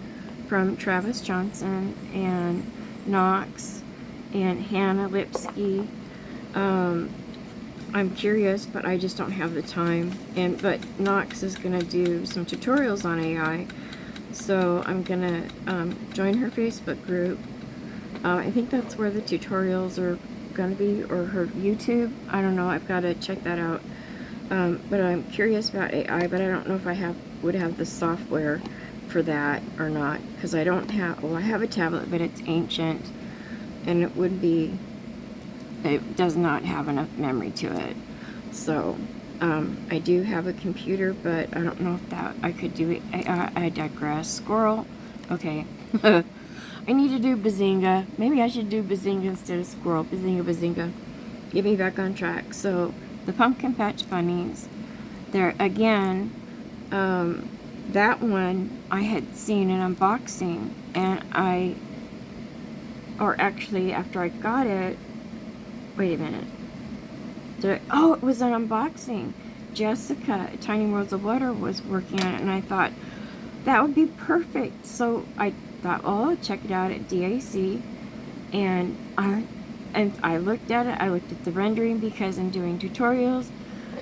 from Travis Johnson and Knox and Hannah Lipsky. I'm curious, but I just don't have the time. But Knox is going to do some tutorials on AI, so I'm going to join her Facebook group. I think that's where the tutorials are going to be, or her YouTube. I don't know. I've got to check that out. But I'm curious about AI, but I don't know if I would have the software for that or not, because I don't have. Well, I have a tablet, but it's ancient, and it does not have enough memory to it. So I do have a computer, but I don't know if that I could do it. I digress. Squirrel. Okay. I need to do Bazinga. Maybe I should do Bazinga instead of squirrel. Bazinga, Bazinga. Get me back on track. So the Pumpkin Patch Bunnies. There again. That one I had seen an unboxing, and or actually after I got it. Wait a minute. Oh, it was an unboxing. Jessica, Tiny Worlds of Water, was working on it, and I thought that would be perfect. So I thought, oh, I'll check it out at DAC, and I looked at it. I looked at the rendering, because I'm doing tutorials.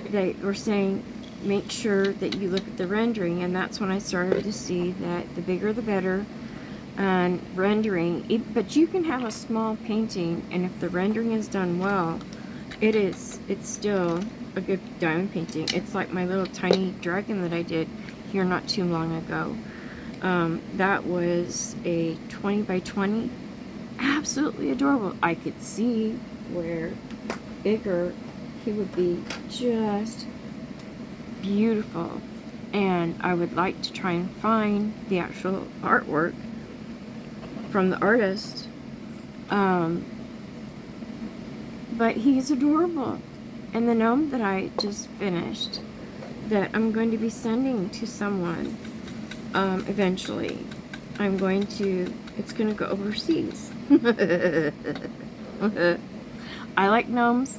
They were saying make sure that you look at the rendering, and that's when I started to see that the bigger the better. And rendering, but you can have a small painting, and if the rendering is done well, it's still a good diamond painting. It's like my little tiny dragon that I did here not too long ago. That was a 20 by 20, absolutely adorable. I could see where bigger he would be just beautiful, and I would like to try and find the actual artwork from the artist, but he's adorable. And the gnome that I just finished, that I'm going to be sending to someone eventually, it's going to go overseas. I like gnomes,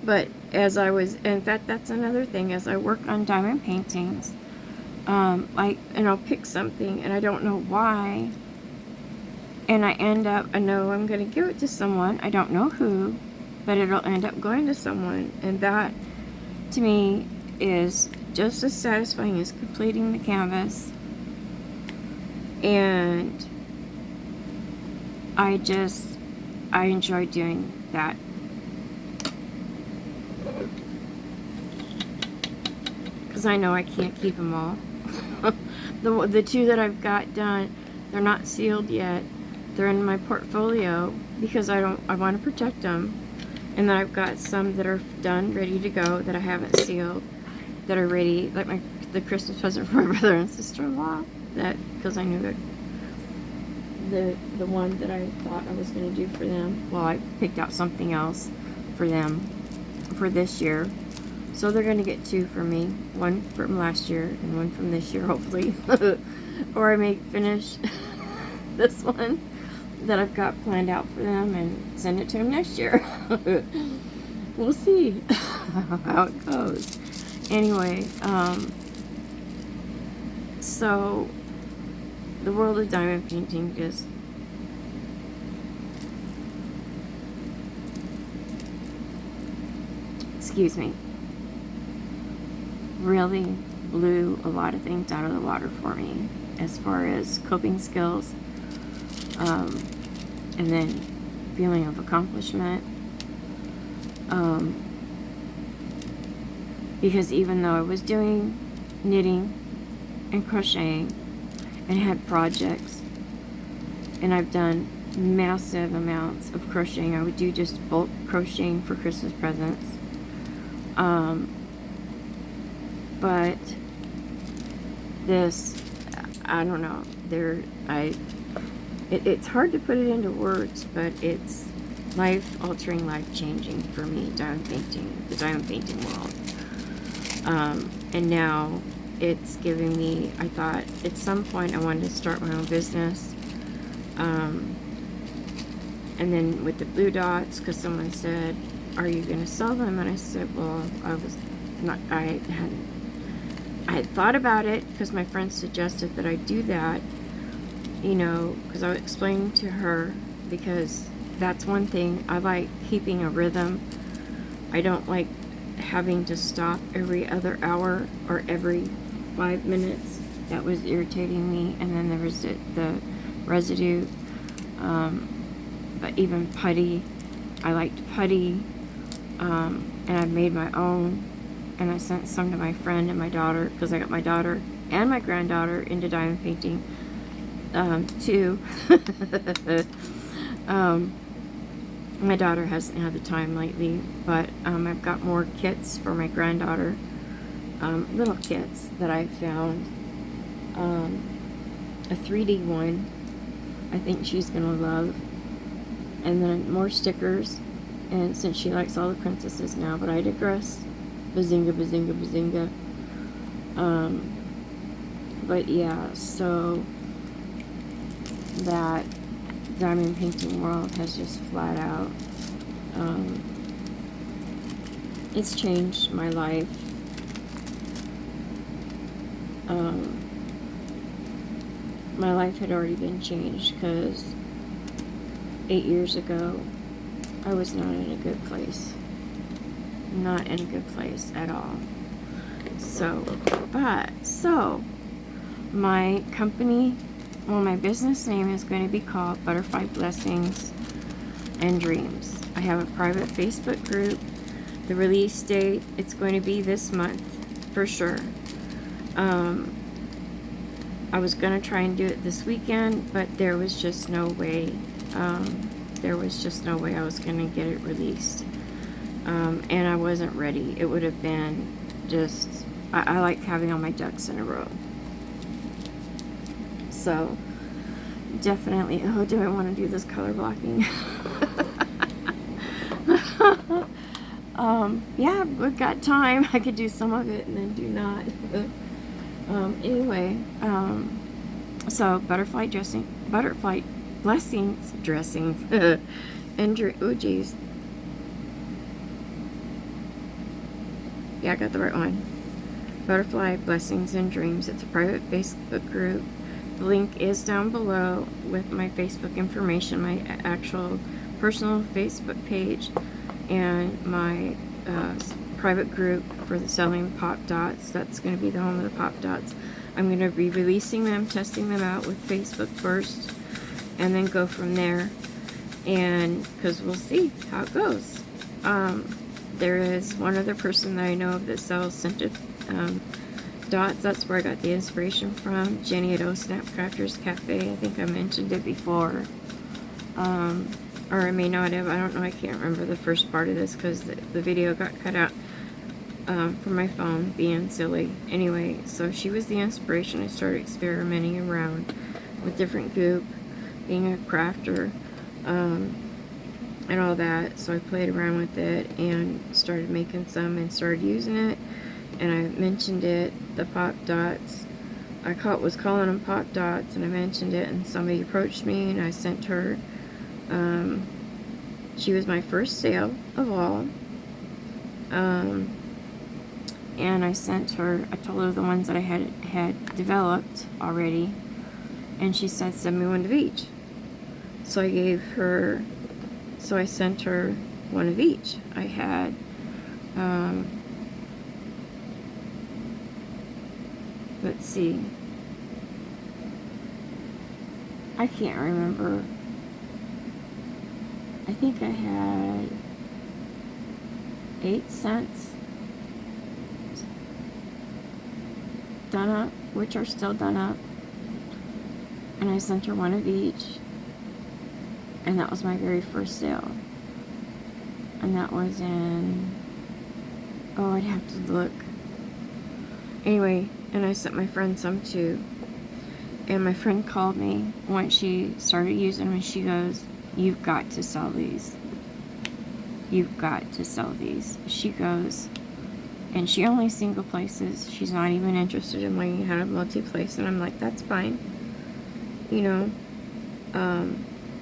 but in fact, that's another thing, as I work on diamond paintings, and I'll pick something, and I don't know why, and I know I'm going to give it to someone. I don't know who, but it'll end up going to someone. And that, to me, is just as satisfying as completing the canvas. And I enjoy doing that. Because I know I can't keep them all. The two that I've got done, they're not sealed yet. They're in my portfolio because I want to protect them. And then I've got some that are done, ready to go, that I haven't sealed, that are ready, like the Christmas present for my brother and sister-in-law. That, because I knew that the one that I thought I was going to do for them, well, I picked out something else for them for this year. So they're going to get two from me, one from last year and one from this year, hopefully. Or I may finish this one that I've got planned out for them and send it to them next year. We'll see how it goes. Anyway, so the world of diamond painting just really blew a lot of things out of the water for me as far as coping skills, and then feeling of accomplishment, because even though I was doing knitting and crocheting and had projects, and I've done massive amounts of crocheting. I would do just bulk crocheting for Christmas presents, but this, I don't know, it's hard to put it into words, but it's life-altering, life-changing for me, the diamond painting world. And now it's giving me, I thought at some point I wanted to start my own business. And then with the blue dots, because someone said, are you going to sell them? And I said, well, I had thought about it, because my friend suggested that I do that, you know, because I was explaining to her, because that's one thing, I like keeping a rhythm. I don't like having to stop every other hour or every 5 minutes. That was irritating me. And then there was the residue. But even putty, I liked putty, and I made my own, and I sent some to my friend and my daughter, because I got my daughter and my granddaughter into diamond painting, too. My daughter hasn't had the time lately, but I've got more kits for my granddaughter, little kits that I found, a 3D one I think she's gonna love. And then more stickers, and since she likes all the princesses now, but I digress. Bazinga, bazinga, bazinga. But yeah, so that diamond painting world has just flat out, it's changed my life. My life had already been changed, because 8 years ago, I was not in a good place. Not in a good place at all. So, my company, well, my business name is going to be called Butterfly Blessings and Dreams. I have a private Facebook group. The release date, it's going to be this month, for sure. I was going to try and do it this weekend, but there was just no way. There was just no way I was going to get it released. And I wasn't ready. It would have been just, I like having all my ducks in a row. So, definitely, oh, do I want to do this color blocking? Yeah, we've got time. I could do some of it and then do not. Anyway, so butterfly blessings dressings, and oh geez, yeah, I got the right one. Butterfly Blessings and Dreams. It's a private Facebook group. The link is down below with my Facebook information, my actual personal Facebook page, and my private group for the selling pop dots. That's going to be the home of the pop dots. I'm going to be releasing them, testing them out with Facebook first, and then go from there. And because we'll see how it goes. There is one other person that I know of that sells scented dots. That's where I got the inspiration from. Jenny at Snap Crafters Cafe. I think I mentioned it before. Or I may not have. I don't know. I can't remember the first part of this because the video got cut out from my phone, being silly. Anyway, so she was the inspiration. I started experimenting around with different goop, being a crafter, and all that. So I played around with it and started making some and started using it. And I mentioned it, the pop dots. I was calling them pop dots, and I mentioned it, and somebody approached me, and I sent her. She was my first sale of all. And I sent her, I told her the ones that I had developed already, and she said send me one of each. So I sent her one of each. I had let's see, I can't remember. I think I had 8 cents done up, which are still done up, and I sent her one of each, and that was my very first sale. And that was in, oh, I'd have to look. Anyway, and I sent my friend some too. And my friend called me once she started using them, and she goes, you've got to sell these. You've got to sell these. She goes, And she only single places. She's not even interested in learning how to multi-place. And I'm like, that's fine. You know,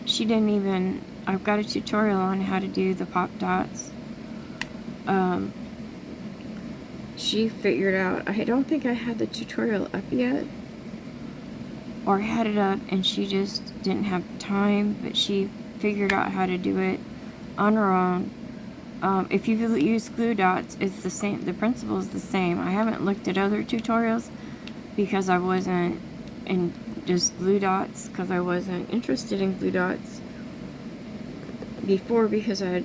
she didn't even, I've got a tutorial on how to do the pop dots. She figured out, I don't think I had the tutorial up yet. Or had it up and she just didn't have time. But she figured out how to do it on her own. If you use glue dots, it's the same. The principle is the same. I haven't looked at other tutorials because I wasn't in just glue dots, because I wasn't interested in glue dots before, because I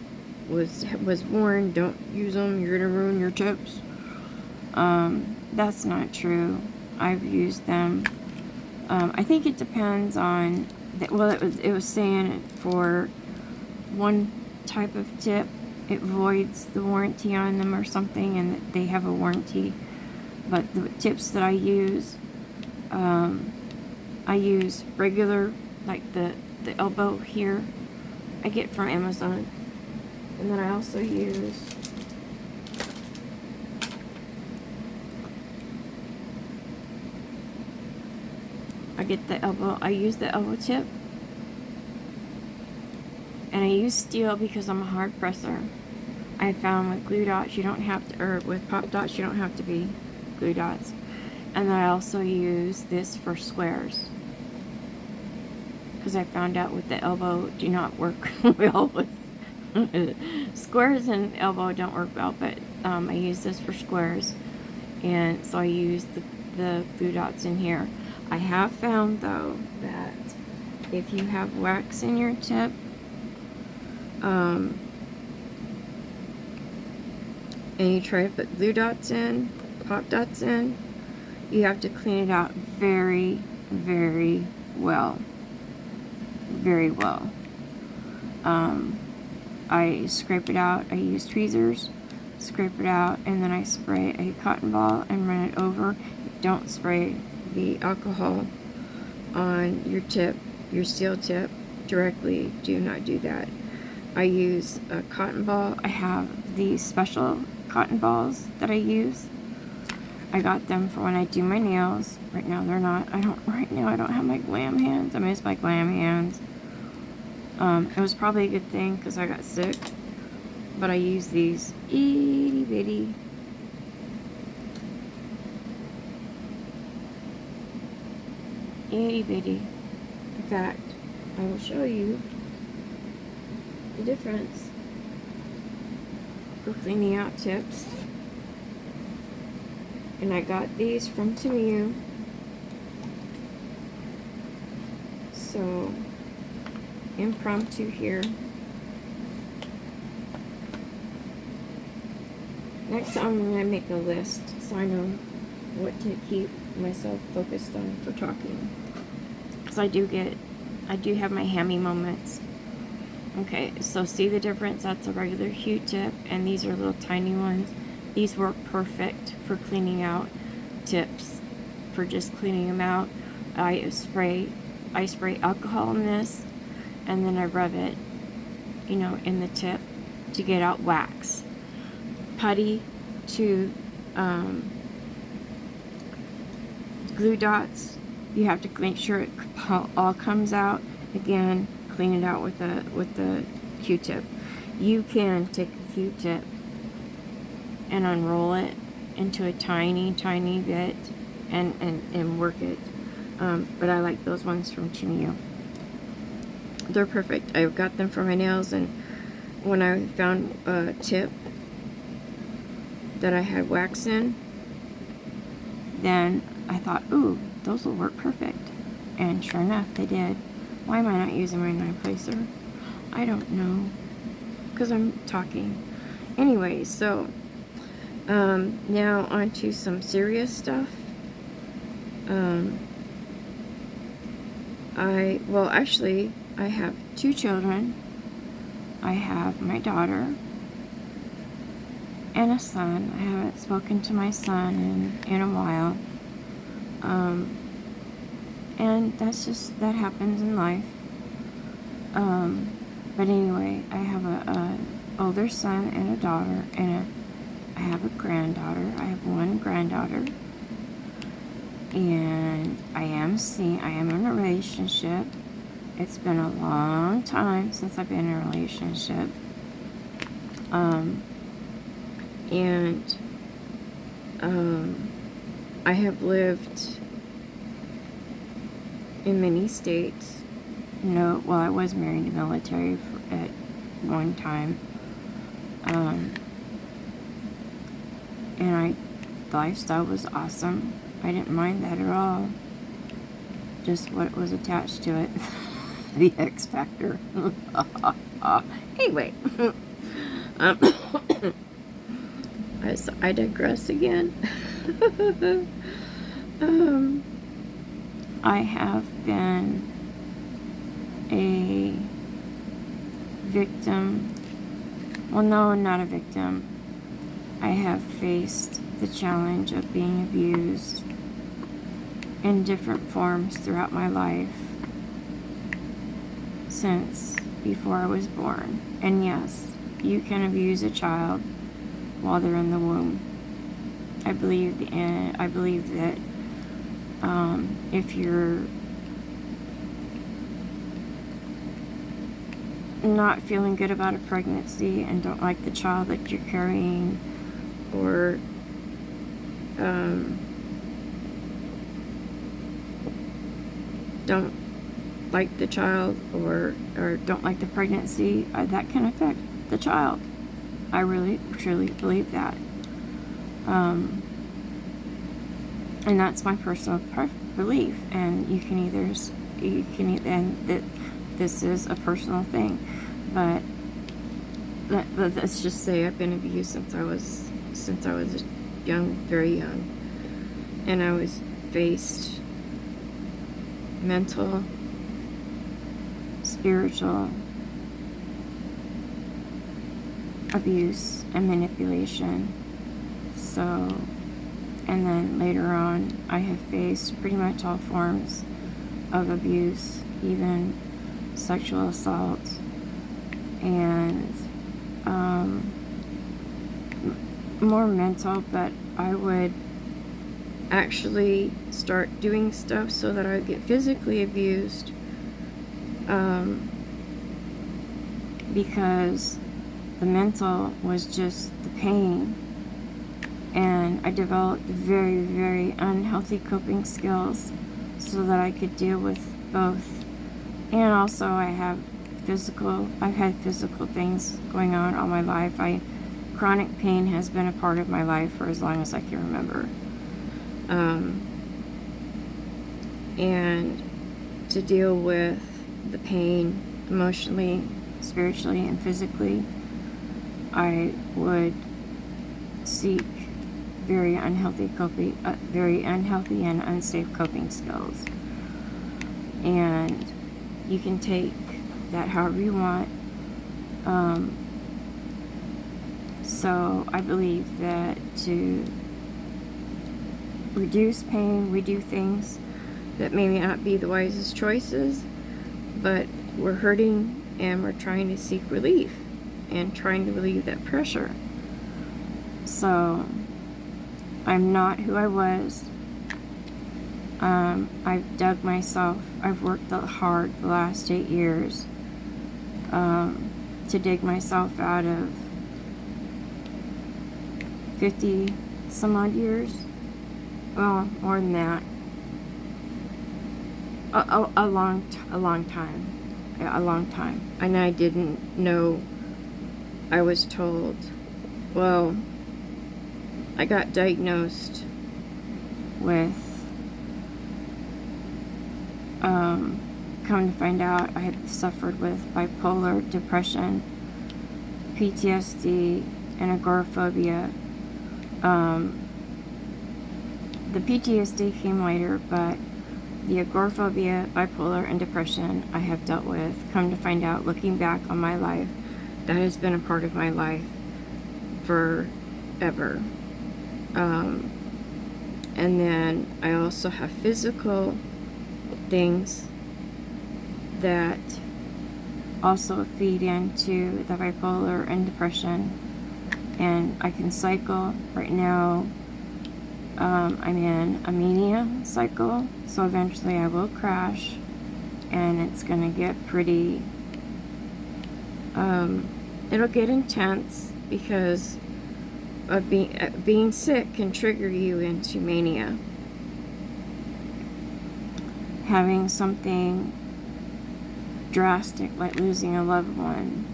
was warned, don't use them, you're gonna ruin your tips. That's not true. I've used them. I think it depends on well, it was saying for one type of tip it voids the warranty on them or something, and that they have a warranty. But the tips that I use regular, like the elbow here, I get from Amazon. And then I also use I use the elbow tip. And I use steel because I'm a hard presser. I found with glue dots you don't have to, or with pop dots you don't have to be glue dots. And then I also use this for squares, because I found out with the elbow do not work well with squares, and elbow don't work well. But I use this for squares, and so I use the glue dots in here. I have found though that if you have wax in your tip, and you try to put glue dots in, pop dots in, you have to clean it out very, very well. Very well. I scrape it out. I use tweezers, scrape it out, and then I spray a cotton ball and run it over. Don't spray the alcohol on your tip, your steel tip, directly. Do not do that. I use a cotton ball. I have these special cotton balls that I use. I got them for when I do my nails. Right now they're not. Right now I don't have my glam hands. I miss my glam hands. It was probably a good thing because I got sick. But I use these itty bitty In fact, I will show you the difference for cleaning out tips. And I got these from Tamiya. So, impromptu here. Next time I'm going to make a list so I know what to keep myself focused on for talking. Because I do have my hammy moments. Okay, so see the difference? That's a regular Q-tip, and these are little tiny ones. These work perfect for cleaning out tips, for just cleaning them out. I spray alcohol in this, and then I rub it, in the tip to get out wax. Putty to glue dots, you have to make sure it all comes out. Again, clean it out with the Q-tip. You can take a Q-tip and unroll it into a tiny bit and work it. But I like those ones from Tamiya. They're perfect. I got them for my nails, and when I found a tip that I had wax in, then I thought, ooh, those will work perfect. And sure enough, they did. Why am I not using my 9-placer? I don't know. Because I'm talking. Anyway, so now on to some serious stuff. I have 2 children. I have my daughter and a son. I haven't spoken to my son in a while. And that happens in life. But anyway, I have a older son and a daughter and I have a granddaughter. I have one granddaughter. And I am in a relationship. It's been a long time since I've been in a relationship. I have lived in many states. No, well, I was married in the military at one time. And the lifestyle was awesome. I didn't mind that at all. Just what was attached to it. The X Factor. Anyway. I digress again. I have been a victim. Well, no, not a victim. I have faced the challenge of being abused in different forms throughout my life since before I was born. And yes, you can abuse a child while they're in the womb. I believe that if you're not feeling good about a pregnancy and don't like the child that you're carrying, or don't like the child, or don't like the pregnancy, that can affect the child. I really truly believe that. And that's my personal belief. And and that this is a personal thing. But let's just say I've been abused since I was young, very young. And I was faced mental, spiritual abuse and manipulation. So, and then later on, I have faced pretty much all forms of abuse, even sexual assault, and more mental, but I would actually start doing stuff so that I would get physically abused, because the mental was just the pain. And I developed very, very unhealthy coping skills so that I could deal with both. And also I've had physical things going on all my life. Chronic pain has been a part of my life for as long as I can remember. And to deal with the pain emotionally, spiritually, and physically, I would seek very unhealthy and unsafe coping skills. And you can take that however you want. So I believe that to reduce pain, we do things that may not be the wisest choices, but we're hurting and we're trying to seek relief and trying to relieve that pressure. So I'm not who I was. I've dug myself. I've worked hard the last 8 years to dig myself out of 50 some odd years. Well, more than that. A long time. A long time. And I didn't know. I was told, well, I got diagnosed with, come to find out, I had suffered with bipolar depression, PTSD, and agoraphobia. The PTSD came later, but the agoraphobia, bipolar, and depression I have dealt with. Come to find out, looking back on my life, that has been a part of my life forever. And then I also have physical things that also feed into the bipolar and depression. and I can cycle. Right now, I'm in a mania cycle, so eventually I will crash, and it's gonna get pretty, it'll get intense, because of being sick can trigger you into mania. Having something drastic like losing a loved one,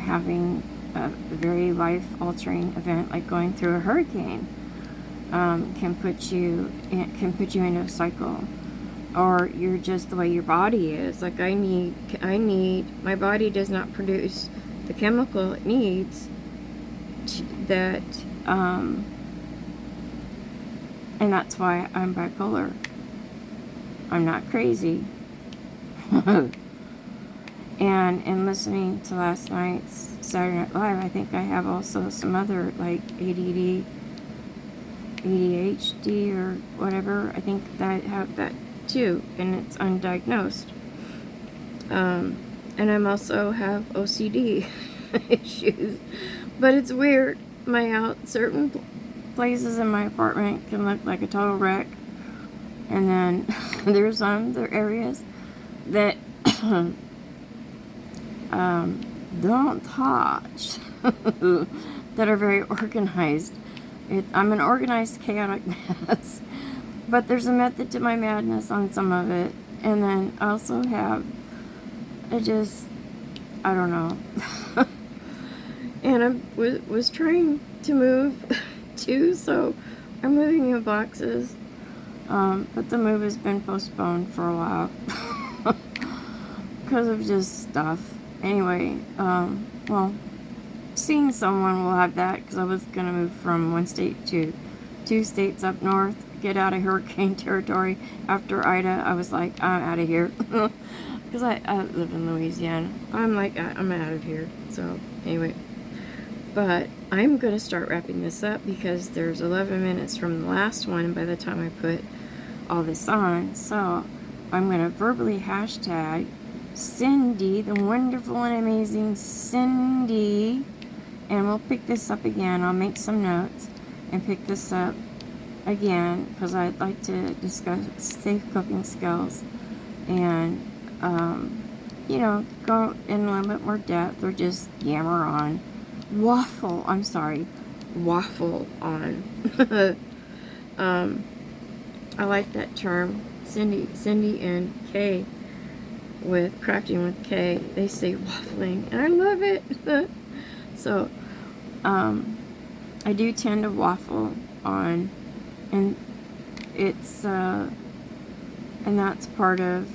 having a very life-altering event like going through a hurricane, can put you into a cycle. Or you're just the way your body is. Like my body does not produce the chemical it needs that, and that's why I'm bipolar. I'm not crazy. And in listening to last night's Saturday Night Live, I think I have also some other, like, ADD, ADHD or whatever. I think that I have that too, and it's undiagnosed. And I also have OCD issues. But it's weird. Certain places in my apartment can look like a total wreck. And then there's other areas that don't touch, that are very organized. I'm an organized, chaotic mess. But there's a method to my madness on some of it. And then I also have, I don't know. And I was trying to move too, so I'm moving in boxes. But the move has been postponed for a while because of just stuff. Anyway, well, seeing someone will have that, because I was going to move from one state to 2 states up north, get out of hurricane territory. After Ida, I was like, I'm out of here. Because I live in Louisiana. I'm like, I'm out of here. So, anyway. But I'm going to start wrapping this up, because there's 11 minutes from the last one, and by the time I put all this on. So, I'm going to verbally hashtag Cindy, the wonderful and amazing Cindy, and we'll pick this up again. I'll make some notes and pick this up again, because I'd like to discuss safe cooking skills and, you know, go in a little bit more depth, or just yammer on. Waffle on. I like that term. Cindy and Kay, with Crafting with Kay, they say waffling, and I love it. So, I do tend to waffle on, and it's, and that's part of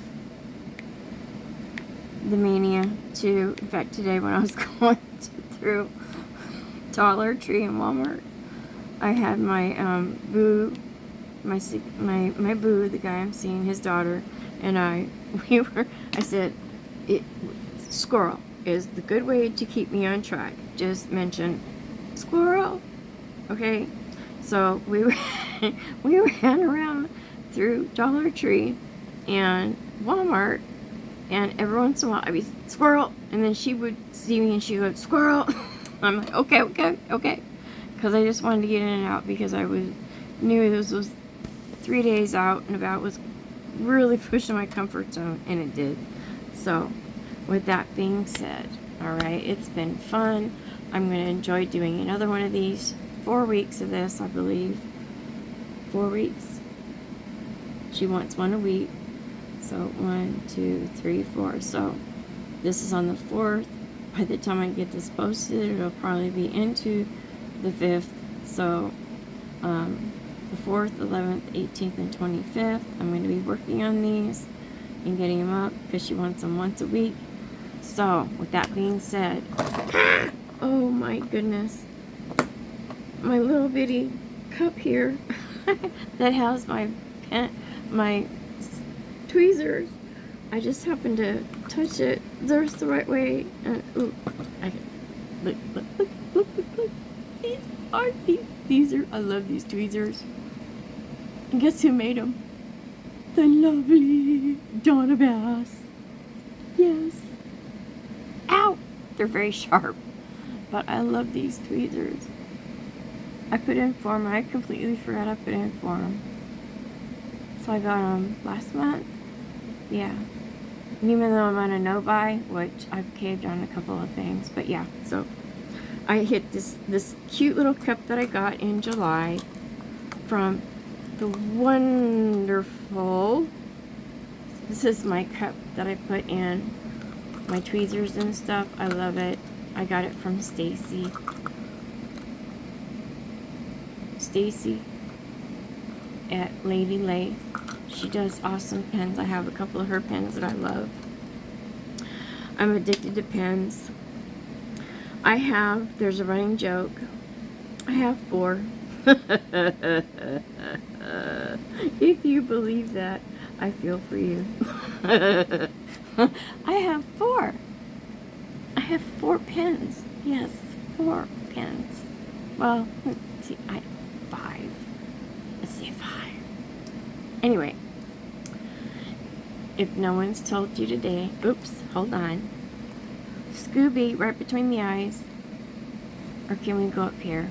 the mania too. In fact, today when I was going through Dollar Tree and Walmart, I had my boo, my boo, the guy I'm seeing, his daughter, and I said, squirrel is the good way to keep me on track. Just mention squirrel, okay? So we ran around through Dollar Tree and Walmart, and every once in a while I'd be squirrel, and then she would see me and she would squirrel. I'm like, okay, because I just wanted to get in and out, because I knew this was 3 days out and about, was really pushing my comfort zone, and it did. So, with that being said, alright, it's been fun. I'm going to enjoy doing another one of these. 4 weeks of this, I believe. 4 weeks. She wants one a week. So, 1, 2, 3, 4. So, this is on the 4th. By the time I get this posted, it'll probably be into the 5th. So, the 4th, 11th, 18th, and 25th, I'm going to be working on these and getting them up, because she wants them once a week. So, with that being said, oh my goodness, my little bitty cup here that has my tweezers, I just happened to touch it just the right way, and ooh, look. I love these tweezers. And guess who made them? The lovely Donna Bass. Yes. Ow! They're very sharp. But I love these tweezers. I put in for them. I completely forgot I put in for them. So I got them last month. Yeah. And even though I'm on a no-buy, which I've caved on a couple of things. But yeah, so I hit this cute little cup that I got in July from the wonderful... This is my cup that I put in my tweezers and stuff. I love it. I got it from Stacy. Stacy at Lathe. She does awesome pens. I have a couple of her pens that I love. I'm addicted to pens. There's a running joke. I have 4. If you believe that, I feel for you. I have 4. I have 4 pens. Yes, 4 pens. Well, let's see, 5. Let's see, 5. Anyway, if no one's told you today, oops, hold on. Scooby, right between the eyes. Or can we go up here?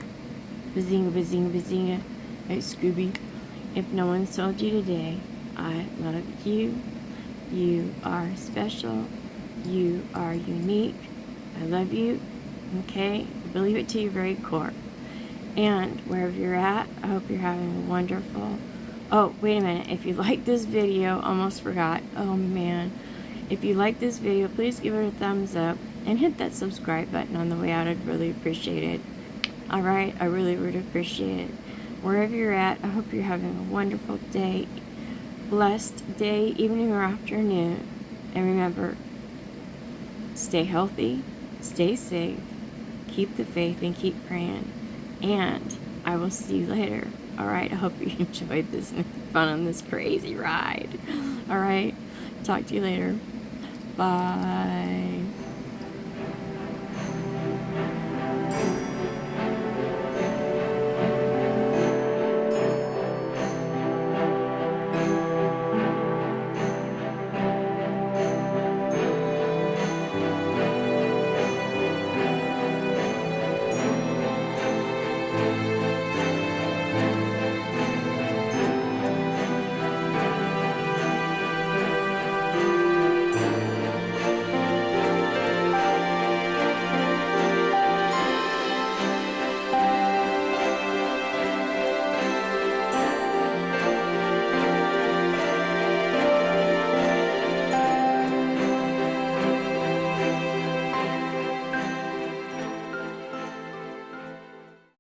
Bazinga, bazinga, bazinga. Hey, Scooby. If no one's told you today, I love you. You are special. You are unique. I love you. Okay? Believe it to your very core. And wherever you're at, I hope you're having a wonderful... Oh, wait a minute. If you like this video, almost forgot. Oh, man. If you like this video, please give it a thumbs up and hit that subscribe button on the way out. I'd really appreciate it. Alright? I really would appreciate it. Wherever you're at, I hope you're having a wonderful day, blessed day, evening, or afternoon. And remember, stay healthy, stay safe, keep the faith, and keep praying. And I will see you later. Alright, I hope you enjoyed this and had fun on this crazy ride. Alright, talk to you later. Bye.